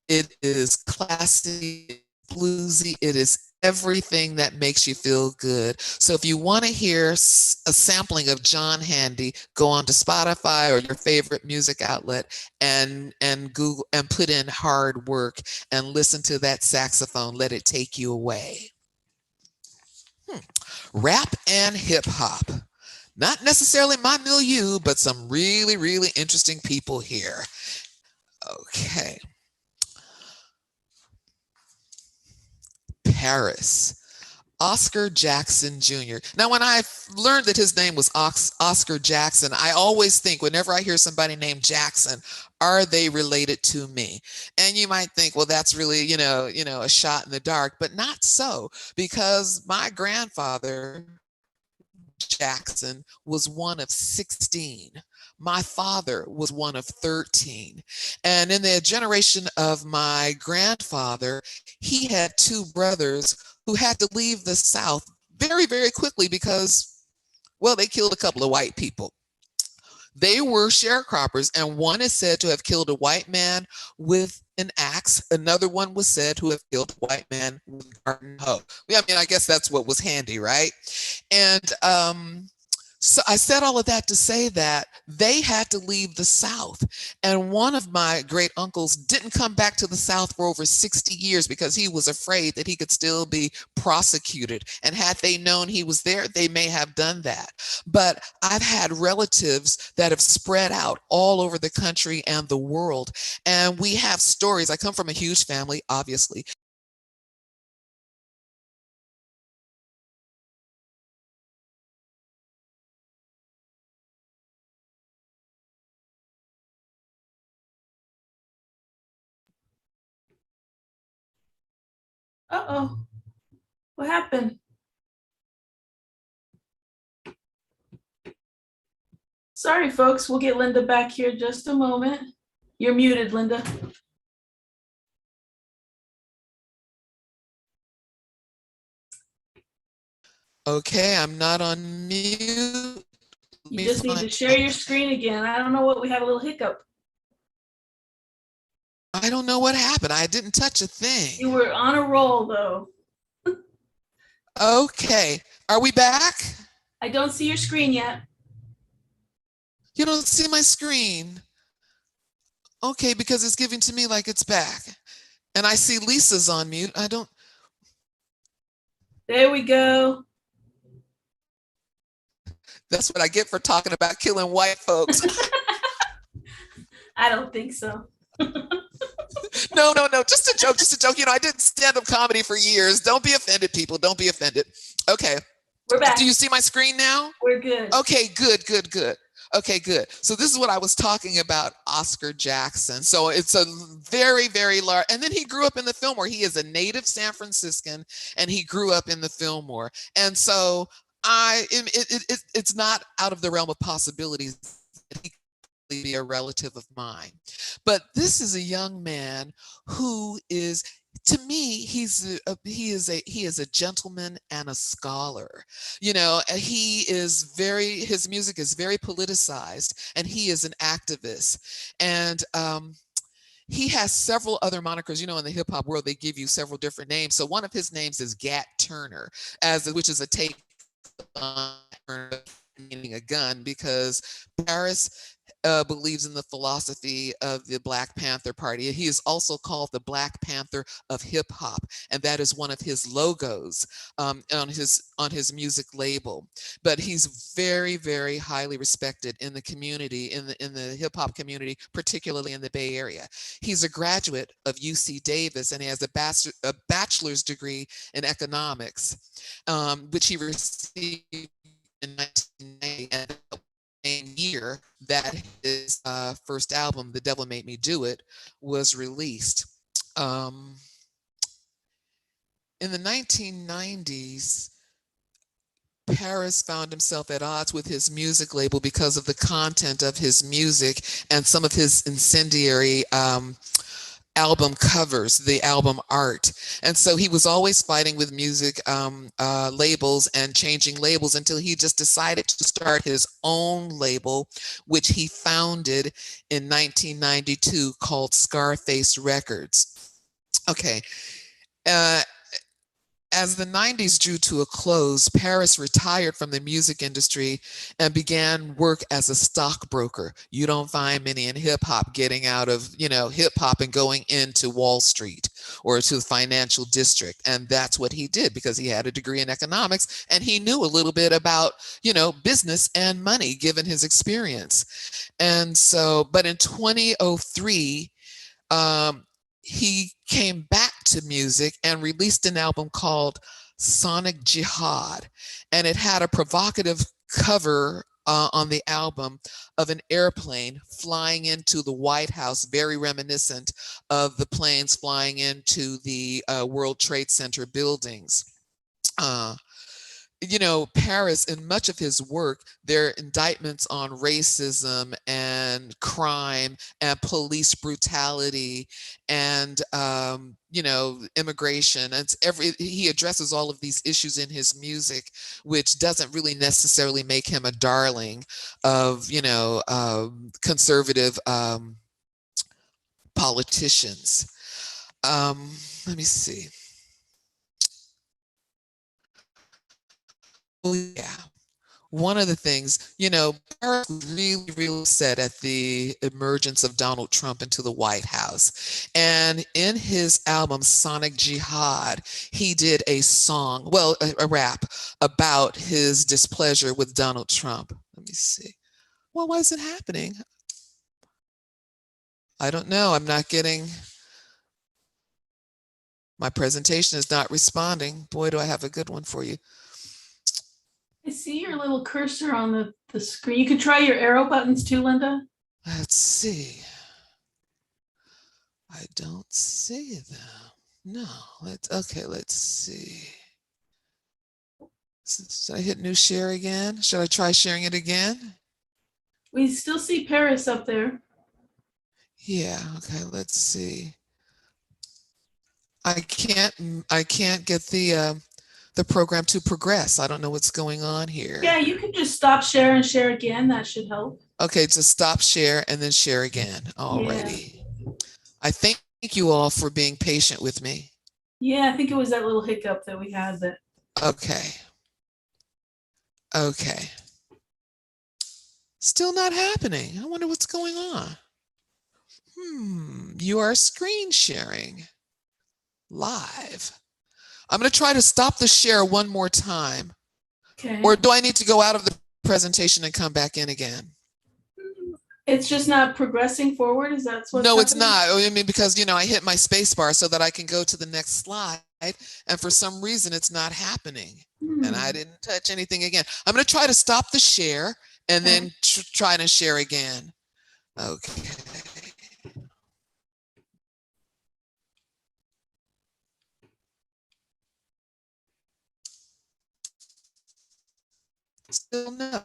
it is classy, bluesy, it is everything that makes you feel good. So if you want to hear a sampling of John Handy, go on to Spotify or your favorite music outlet and Google and put in Hard Work and listen to that saxophone. Let it take you away. Rap and hip hop. Not necessarily my milieu, but some really, really interesting people here. Okay. Paris. Oscar Jackson Jr. Now, when I learned that his name was Oscar Jackson, I always think whenever I hear somebody named Jackson, are they related to me? And you might think, well, that's really, a shot in the dark, but not so, because my grandfather, Jackson, was one of 16. My father was one of 13. And in the generation of my grandfather, he had two brothers who had to leave the South very, very quickly because, well, they killed a couple of white people. They were sharecroppers, and one is said to have killed a white man with an axe. Another one was said to have killed a white man with a garden hoe. I mean, I guess that's what was handy, right? And So I said all of that to say that they had to leave the South. And one of my great uncles didn't come back to the South for over 60 years because he was afraid that he could still be prosecuted. And had they known he was there, they may have done that. But I've had relatives that have spread out all over the country and the world. And we have stories. I come from a huge family, obviously. Uh-oh, what happened? Sorry, folks, we'll get Linda back here just a moment. You're muted, Linda. Okay, I'm not on mute. You just need to share your screen again. I don't know what, we had a little hiccup. I don't know what happened. I didn't touch a thing. You were on a roll, though. Okay, are we back? I don't see your screen yet. You don't see my screen. Okay, because it's giving to me like it's back. And I see Lisa's on mute. I don't. There we go. That's what I get for talking about killing white folks. I don't think so. No, just a joke, just a joke. You know, I did stand-up comedy for years. Don't be offended, people. Don't be offended. Okay. We're back. Do you see my screen now? We're good. Okay, good. Okay, good. So this is what I was talking about, Oscar Jackson. So it's a very, very large, and then he grew up in the Fillmore. He is a native San Franciscan, and he grew up in the Fillmore. And so it's not out of the realm of possibilities that he could be a relative of mine. But this is a young man who is, to me, he is a gentleman and a scholar. You know, his music is very politicized, and he is an activist. And he has several other monikers. You know, in the hip hop world, they give you several different names. So one of his names is Gat Turner, which is a take on meaning a gun, because Paris believes in the philosophy of the Black Panther Party. He is also called the Black Panther of hip hop, and that is one of his logos on his music label. But he's very, very highly respected in the community, in the hip hop community, particularly in the Bay Area. He's a graduate of UC Davis, and he has a bachelor's degree in economics, which he received in 1990, and the same year that his first album, The Devil Made Me Do It, was released. In the 1990s, Paris found himself at odds with his music label because of the content of his music and some of his incendiary album covers, the album art. And so he was always fighting with music labels and changing labels until he just decided to start his own label, which he founded in 1992, called Scarface Records. Okay. As the 90s drew to a close, Paris retired from the music industry and began work as a stockbroker. You don't find many in hip hop getting out of, hip hop and going into Wall Street or to the financial district. And that's what he did, because he had a degree in economics and he knew a little bit about, business and money, given his experience. And so, but in 2003, he came back to music and released an album called Sonic Jihad. And it had a provocative cover on the album of an airplane flying into the White House, very reminiscent of the planes flying into the World Trade Center buildings. Paris, in much of his work, there are indictments on racism and crime and police brutality and, immigration. And he addresses all of these issues in his music, which doesn't really necessarily make him a darling of, conservative politicians. Let me see. Oh, yeah. one of the things, Paris was really, really upset at the emergence of Donald Trump into the White House. And in his album, Sonic Jihad, he did a song, well, a rap about his displeasure with Donald Trump. Let me see. Well, why is it happening? I don't know. I'm not getting, my presentation is not responding. Boy, do I have a good one for you. I see your little cursor on the screen. You can try your arrow buttons too, Linda. Let's see. I don't see them. No, let's see. Should I hit new share again? Should I try sharing it again? We still see Paris up there. Yeah, okay, let's see. I can't get the program to progress. I don't know what's going on here. Yeah, you can just stop share and share again. That should help. Okay, just stop share and then share again. Alrighty. Yeah. I thank you all for being patient with me. Yeah, I think it was that little hiccup that we had that. Okay. Okay. Still not happening. I wonder what's going on. You are screen sharing live. I'm going to try to stop the share one more time. Okay. Or do I need to go out of the presentation and come back in again? It's just not progressing forward? Is that what's No, happening? it's not. I mean, because, I hit my space bar so that I can go to the next slide. And for some reason, it's not happening. And I didn't touch anything again. I'm going to try to stop the share and then try to share again. Okay. Still no.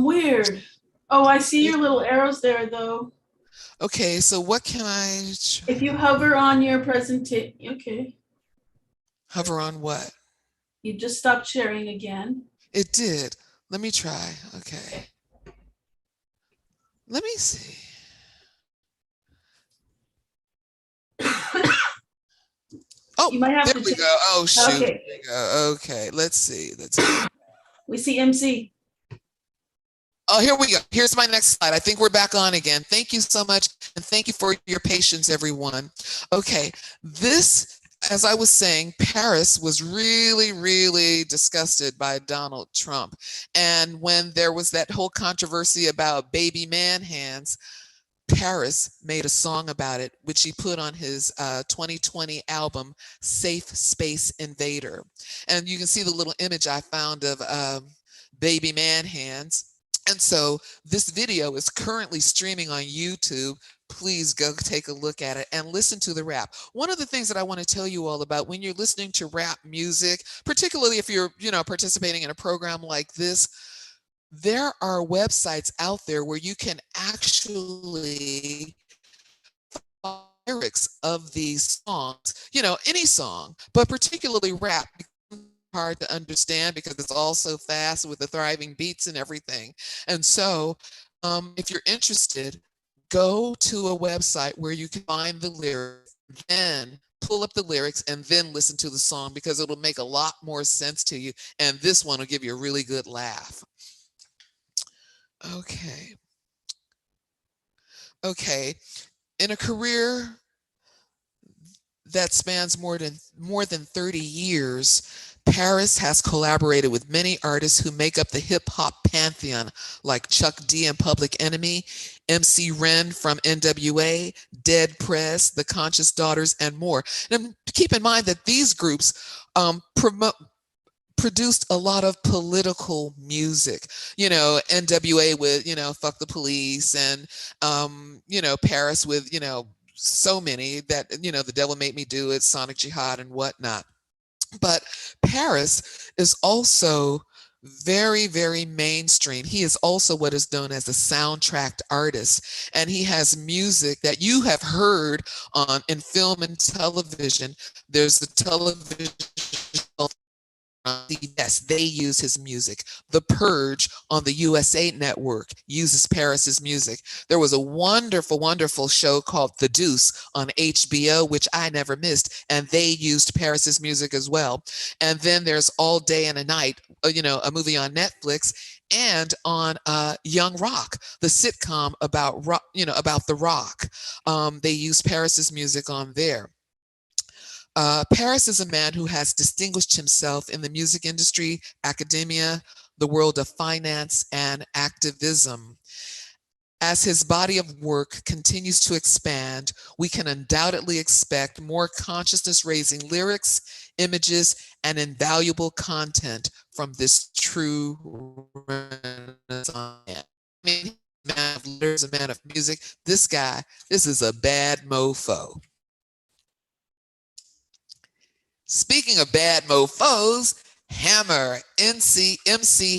Weird. Oh, I see your little arrows there, though. Okay, so what can I? If you hover on your presentation, okay. Hover on what? You just stopped sharing again. It did. Let me try. Okay. Let me see. Oh, you might have there we go. Oh, shoot. Okay. There we go. Okay, let's see. Let's see. We see MC. Oh, here we go. Here's my next slide. I think we're back on again. Thank you so much. And thank you for your patience, everyone. Okay, this, as I was saying, Paris was really, really disgusted by Donald Trump. And when there was that whole controversy about baby man hands, Paris made a song about it, which he put on his 2020 album, Safe Space Invader. And you can see the little image I found of baby man hands. And so this video is currently streaming on YouTube. Please go take a look at it and listen to the rap. One of the things that I want to tell you all about when you're listening to rap music, particularly if you're, participating in a program like this, there are websites out there where you can actually find lyrics of these songs, any song, but particularly rap. Hard to understand because it's all so fast with the thriving beats and everything. And so if you're interested, go to a website where you can find the lyrics, then pull up the lyrics and then listen to the song because it'll make a lot more sense to you. And this one will give you a really good laugh. Okay. Okay. In a career that spans more than 30 years, Paris has collaborated with many artists who make up the hip-hop pantheon, like Chuck D and Public Enemy, MC Ren from NWA, Dead Press, The Conscious Daughters, and more. And keep in mind that these groups produced a lot of political music, NWA with, Fuck the Police, and, Paris with, so many that, The Devil Made Me Do It, Sonic Jihad, and whatnot. But Paris is also very, very mainstream. He is also what is known as a soundtrack artist, and he has music that you have heard in film and television. There's the television Yes, they use his music. The Purge on the USA Network uses Paris's music. There was a wonderful, wonderful show called The Deuce on HBO, which I never missed, and they used Paris's music as well. And then there's All Day and a Night, a movie on Netflix, and on Young Rock, the sitcom about rock, about The Rock. They use Paris's music on there. Paris is a man who has distinguished himself in the music industry, academia, the world of finance, and activism. As his body of work continues to expand, we can undoubtedly expect more consciousness-raising lyrics, images, and invaluable content from this true Renaissance man. I mean, man of letters, a man of music. This is a bad mofo. Speaking of bad mofos, Hammer, MC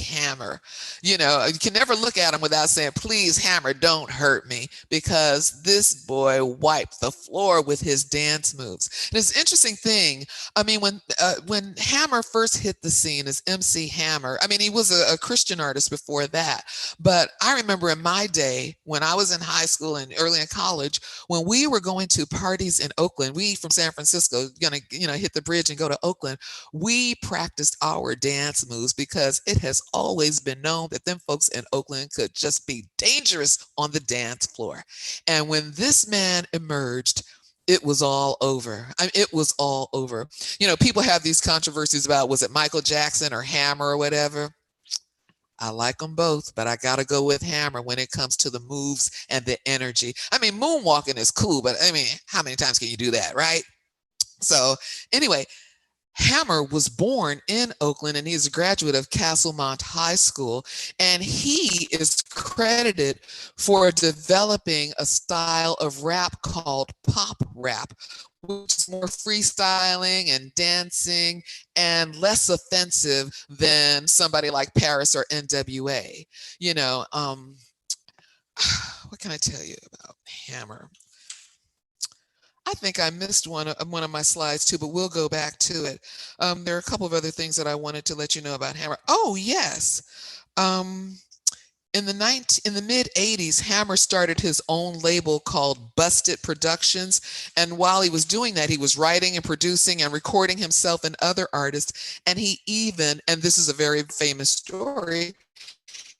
Hammer. You can never look at him without saying, please, Hammer, don't hurt me, because this boy wiped the floor with his dance moves. And it's an interesting thing. I mean, when Hammer first hit the scene as MC Hammer, I mean, he was a Christian artist before that. But I remember in my day, when I was in high school and early in college, when we were going to parties in Oakland, we from San Francisco, gonna, hit the bridge and go to Oakland, we practiced our dance moves because it has always been known that them folks in Oakland could just be dangerous on the dance floor. And when this man emerged, it was all over. I mean, it was all over. People have these controversies about, was it Michael Jackson or Hammer or whatever? I like them both, but I got to go with Hammer when it comes to the moves and the energy. I mean, moonwalking is cool, but I mean, how many times can you do that, right? So anyway, Hammer was born in Oakland, and he's a graduate of Castlemont High School, and he is credited for developing a style of rap called pop rap, which is more freestyling and dancing and less offensive than somebody like Paris or NWA. What can I tell you about Hammer? I think I missed one of my slides too, but we'll go back to it. There are a couple of other things that I wanted to let you know about Hammer. Oh, yes. In the mid 80s, Hammer started his own label called Busted Productions. And while he was doing that, he was writing and producing and recording himself and other artists. And and this is a very famous story,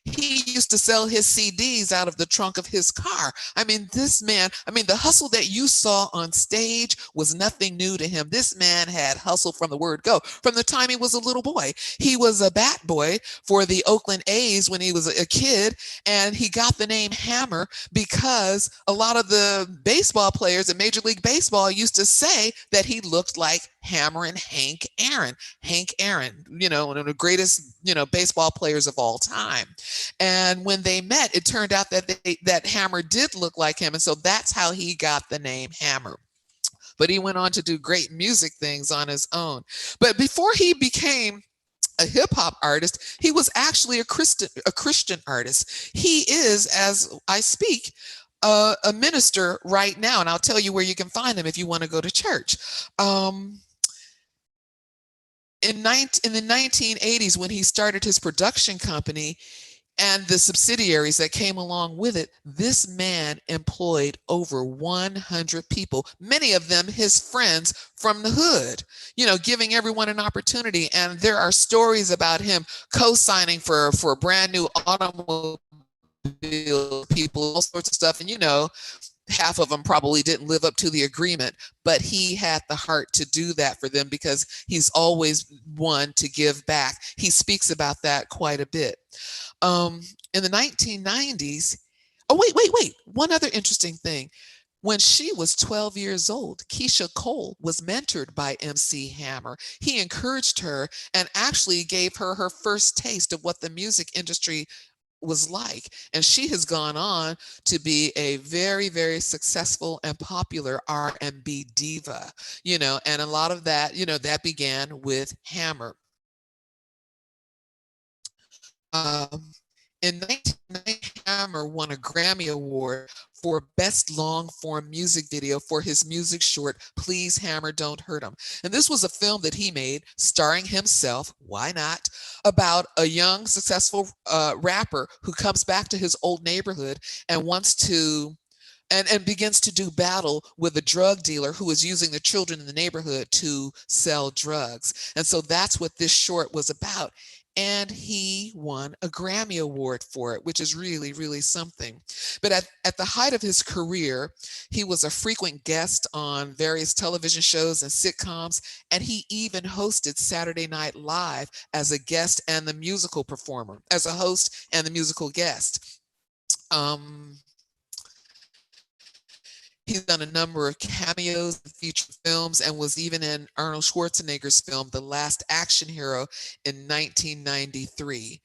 he used to sell his CDs out of the trunk of his car. I mean, the hustle that you saw on stage was nothing new to him. This man had hustle from the word go. From the time he was a little boy, he was a bat boy for the Oakland A's when he was a kid, and he got the name Hammer because a lot of the baseball players in Major League Baseball used to say that he looked like Hammer and Hank Aaron. Hank Aaron, one of the greatest, baseball players of all time. And when they met, it turned out that Hammer did look like him. And so that's how he got the name Hammer. But he went on to do great music things on his own. But before he became a hip hop artist, he was actually a Christian artist. He is, as I speak, a minister right now. And I'll tell you where you can find him if you want to go to church. In the 1980s, when he started his production company and the subsidiaries that came along with it, this man employed over 100 people, many of them his friends from the hood, giving everyone an opportunity. And there are stories about him co-signing for a brand new automobile, people, all sorts of stuff. And half of them probably didn't live up to the agreement, but he had the heart to do that for them because he's always one to give back. He speaks about that quite a bit. In the 1990s, wait. One other interesting thing. When she was 12 years old, Keisha Cole was mentored by MC Hammer. He encouraged her and actually gave her her first taste of what the music industry was like. And she has gone on to be a very, very successful and popular R&B diva, and a lot of that, that began with Hammer. In 1990, Hammer won a Grammy Award for Best Long-Form Music Video for his music short, Please Hammer, Don't Hurt Him. And this was a film that he made starring himself, why not, about a young, successful rapper who comes back to his old neighborhood and wants to and begins to do battle with a drug dealer who is using the children in the neighborhood to sell drugs. And so that's what this short was about. And he won a Grammy Award for it, which is really, really something. But at the height of his career, he was a frequent guest on various television shows and sitcoms, and he even hosted Saturday Night Live as a guest and the musical performer, as a host and the musical guest. He's done a number of cameos in feature films and was even in Arnold Schwarzenegger's film, The Last Action Hero, in 1993.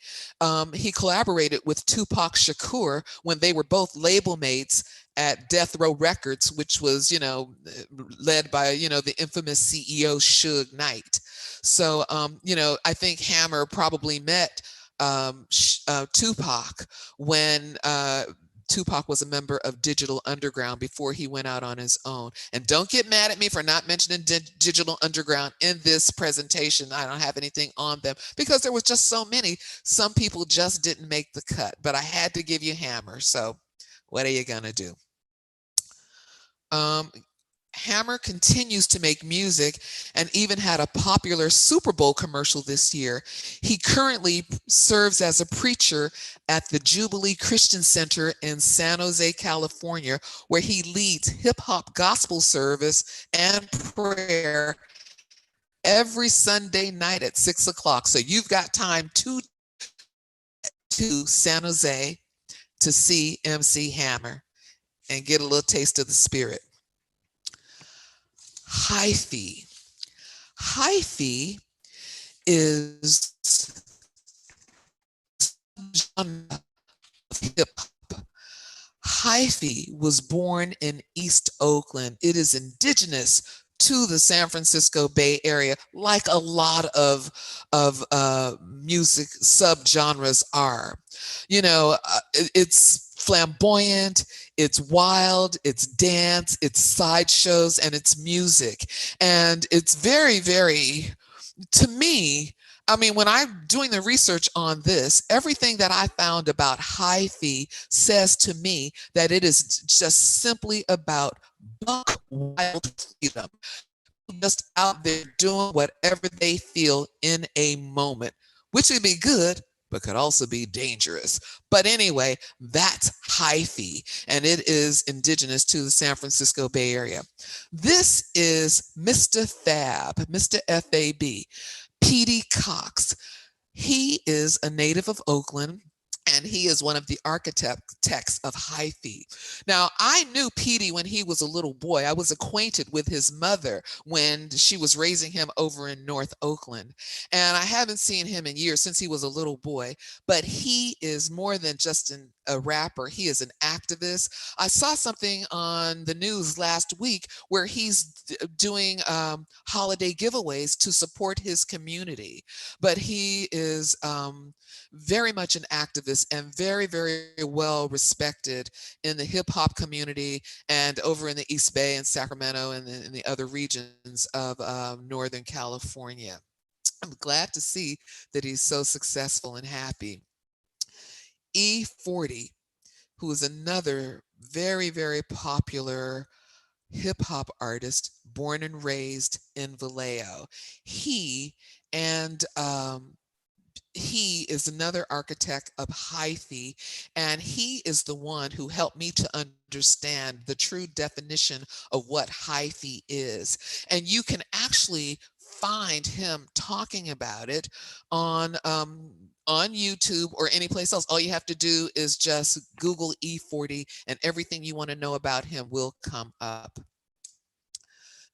He collaborated with Tupac Shakur when they were both label mates at Death Row Records, which was, led by, the infamous CEO Suge Knight. So, I think Hammer probably met Tupac when Tupac was a member of Digital Underground before he went out on his own. And don't get mad at me for not mentioning Digital Underground in this presentation. I don't have anything on them because there was just so many. Some people just didn't make the cut, but I had to give you Hammer. So what are you gonna do? Hammer continues to make music and even had a popular Super Bowl commercial this year. He currently serves as a preacher at the Jubilee Christian Center in San Jose, California, where he leads hip-hop gospel service and prayer every Sunday night at 6 o'clock. So you've got time to San Jose to see MC Hammer and get a little taste of the spirit. Hyphy. Hyphy is genre of hip hop. Hyphy was born in East Oakland. It is indigenous to the San Francisco Bay Area, like a lot of music subgenres are. It's flamboyant, it's wild, it's dance, it's sideshows, and it's music. And it's very, very, to me, when I'm doing the research on this, everything that I found about Hyphy says to me that it is just simply about buck wild freedom, just out there doing whatever they feel in a moment, which would be good, but could also be dangerous. But anyway, that's Hyphy, and it is indigenous to the San Francisco Bay Area. This is Mr. Mr. F-A-B, Petey Cox. He is a native of Oakland, and he is one of the architects of Hyphy. Now, I knew Petey when he was a little boy. I was acquainted with his mother when she was raising him over in North Oakland. And I haven't seen him in years, since he was a little boy. But he is more than just a rapper. He is an activist. I saw something on the news last week where he's doing holiday giveaways to support his community. But he is very much an activist and very, very well respected in the hip hop community and over in the East Bay and Sacramento and in the other regions of Northern California. I'm glad to see that he's so successful and happy. E40, who is another very, very popular hip hop artist, born and raised in Vallejo. He is another architect of Hyphy, and he is the one who helped me to understand the true definition of what Hyphy is. And you can actually find him talking about it on YouTube or any place else. All you have to do is just Google E40, and everything you want to know about him will come up.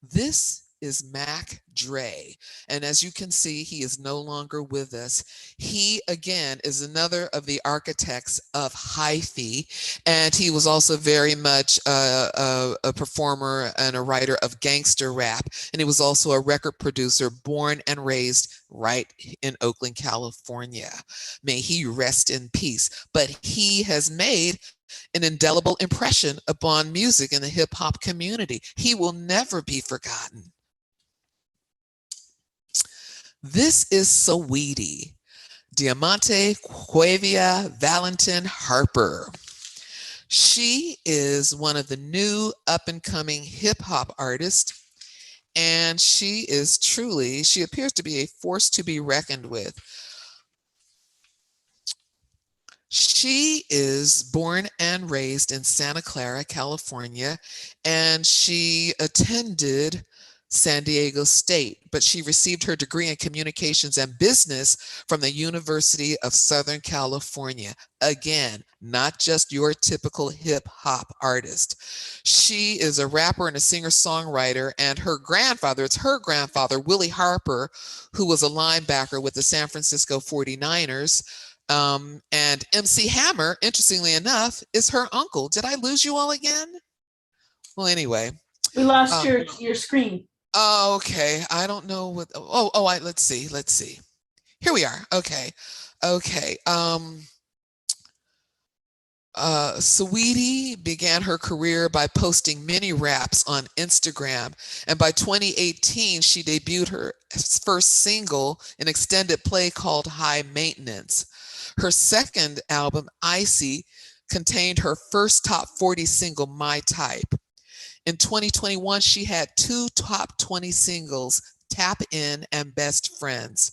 This is Mac Dre. And as you can see, he is no longer with us. He, again, is another of the architects of Hyphy. And he was also very much a performer and a writer of gangster rap. And he was also a record producer, born and raised right in Oakland, California. May he rest in peace. But he has made an indelible impression upon music in the hip hop community. He will never be forgotten. This is Saweetie, Diamante, Quavia, Valentin, Harper. She is one of the new up and coming hip hop artists, and she appears to be a force to be reckoned with. She is born and raised in Santa Clara, California, and she attended San Diego State, but she received her degree in communications and business from the University of Southern California. Again, not just your typical hip hop artist. She is a rapper and a singer-songwriter, and it's her grandfather, Willie Harper, who was a linebacker with the San Francisco 49ers. And MC Hammer, interestingly enough, is her uncle. Did I lose you all again? Well, anyway. We lost your screen. Oh, okay. I don't know what, let's see. Here we are. Okay. Saweetie began her career by posting mini raps on Instagram, and by 2018, she debuted her first single, an extended play called High Maintenance. Her second album, Icy, contained her first top 40 single, My Type. In 2021, she had 2 top 20 singles, Tap In and Best Friends.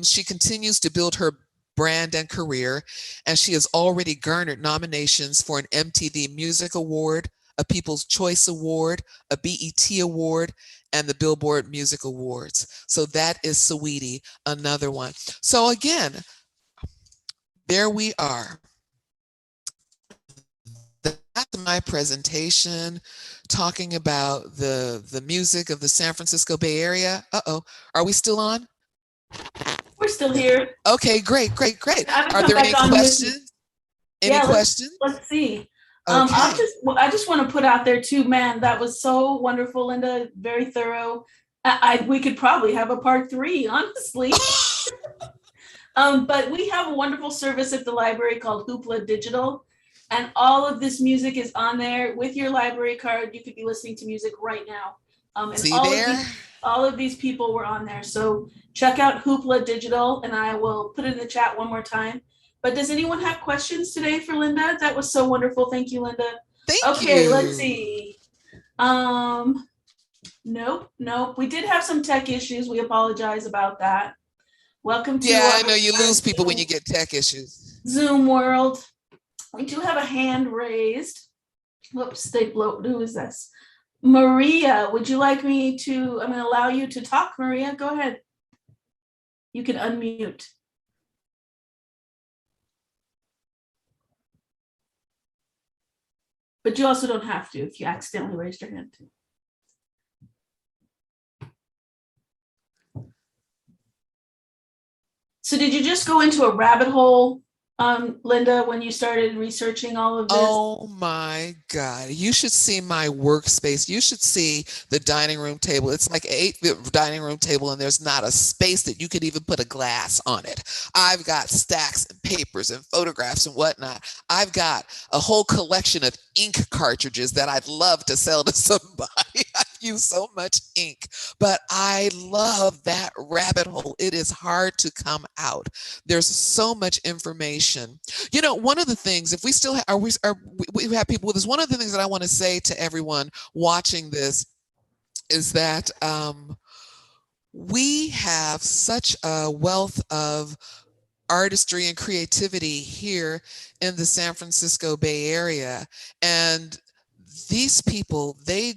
She continues to build her brand and career, and she has already garnered nominations for an MTV Music Award, a People's Choice Award, a BET Award, and the Billboard Music Awards. So that is Saweetie, another one. So again, there we are. That's my presentation talking about the music of the San Francisco Bay Area. Are we still on? We're still here. Okay, great. Are there any questions? Questions? Let's see. Okay. I just want to put out there too, man, that was so wonderful, Linda, very thorough. We could probably have a part 3, honestly. But we have a wonderful service at the library called Hoopla Digital. And all of this music is on there with your library card. You could be listening to music right now. And all of these people were on there. So check out Hoopla Digital, and I will put it in the chat one more time. But does anyone have questions today for Linda? That was so wonderful. Thank you, Linda. Thank you. Okay, let's see. Nope. We did have some tech issues. We apologize about that. Welcome to I know you lose people when you get tech issues. Zoom world. We do have a hand raised. Whoops, who is this? Maria, would you like me to, I'm going to allow you to talk, Maria. Go ahead. You can unmute. But you also don't have to if you accidentally raised your hand. So did you just go into a rabbit hole, Linda, when you started researching all of this? Oh my God. You should see my workspace. You should see the dining room table. It's like an 8-foot dining room table, and there's not a space that you could even put a glass on it. I've got stacks and papers and photographs and whatnot. I've got a whole collection of ink cartridges that I'd love to sell to somebody. I use so much ink, but I love that rabbit hole. It is hard to come out. There's so much information. You know, one of the things, if we still we have people with us, one of the things that I want to say to everyone watching this is that we have such a wealth of artistry and creativity here in the San Francisco Bay Area, and these people, they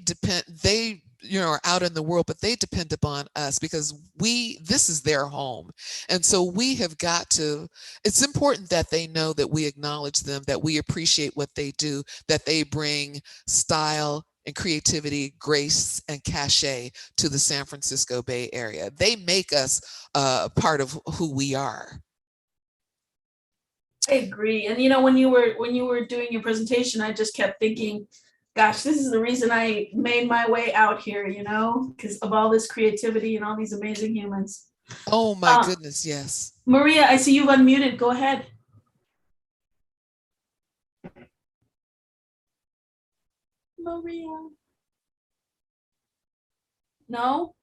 are out in the world, but they depend upon us because this is their home. And so we have got to, it's important that they know that we acknowledge them, that we appreciate what they do, that they bring style and creativity, grace, and cachet to the San Francisco Bay Area. They make us part of who we are. I agree. And when you were doing your presentation, I just kept thinking, gosh, this is the reason I made my way out here, because of all this creativity and all these amazing humans. Oh my goodness, yes. Maria, I see you've unmuted. Go ahead. Maria. No?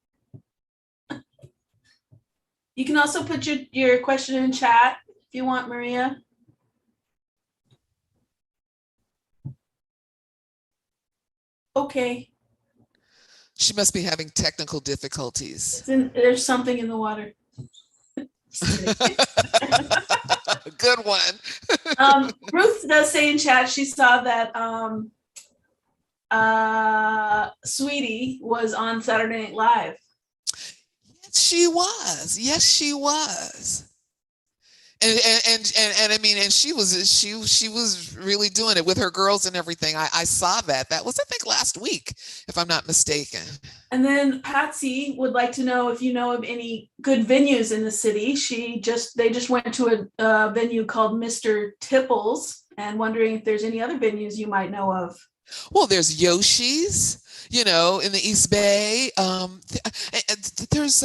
You can also put your question in chat if you want, Maria. Okay. She must be having technical difficulties. There's something in the water. Good one. Ruth does say in chat she saw that Sweetie was on Saturday Night Live. Yes, she was. Yes, she was. And I mean, and she was really doing it with her girls and everything. I saw that. That was, I think, last week, if I'm not mistaken. And then Patsy would like to know if you know of any good venues in the city. They just went to a venue called Mr. Tipples, and wondering if there's any other venues you might know of. Well, there's Yoshi's, in the East Bay. There's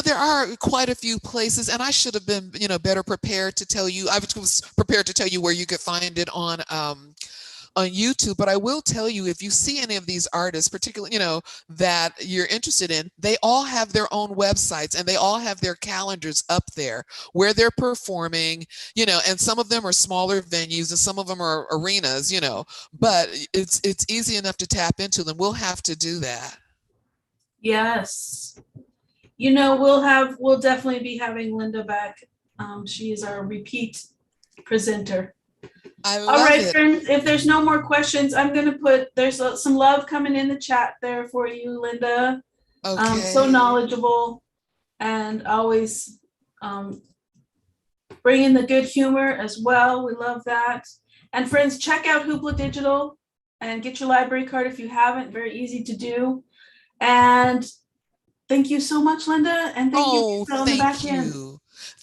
there are quite a few places, and I should have been, better prepared to tell you. I was prepared to tell you where you could find it on YouTube, but I will tell you, if you see any of these artists, particularly, that you're interested in, they all have their own websites and they all have their calendars up there where they're performing, and some of them are smaller venues and some of them are arenas, but it's easy enough to tap into them. We'll have to do that. Yes. We'll definitely be having Linda back. She is our repeat presenter. All right, friends, if there's no more questions, I'm going to there's some love coming in the chat there for you, Linda. Okay. So knowledgeable and always bringing the good humor as well. We love that. And friends, check out Hoopla Digital and get your library card if you haven't. Very easy to do. And thank you so much, Linda. And thank you for on the back end.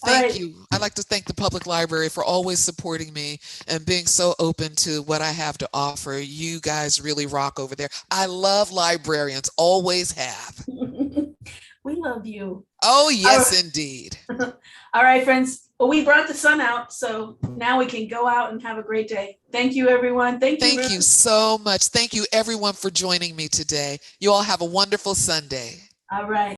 Thank you. I'd like to thank the Public Library for always supporting me and being so open to what I have to offer. You guys really rock over there. I love librarians, always have. We love you. Oh, yes, indeed. All right, friends. Well, we brought the sun out, so now we can go out and have a great day. Thank you, everyone. Thank you so much. Thank you, everyone, for joining me today. You all have a wonderful Sunday. All right.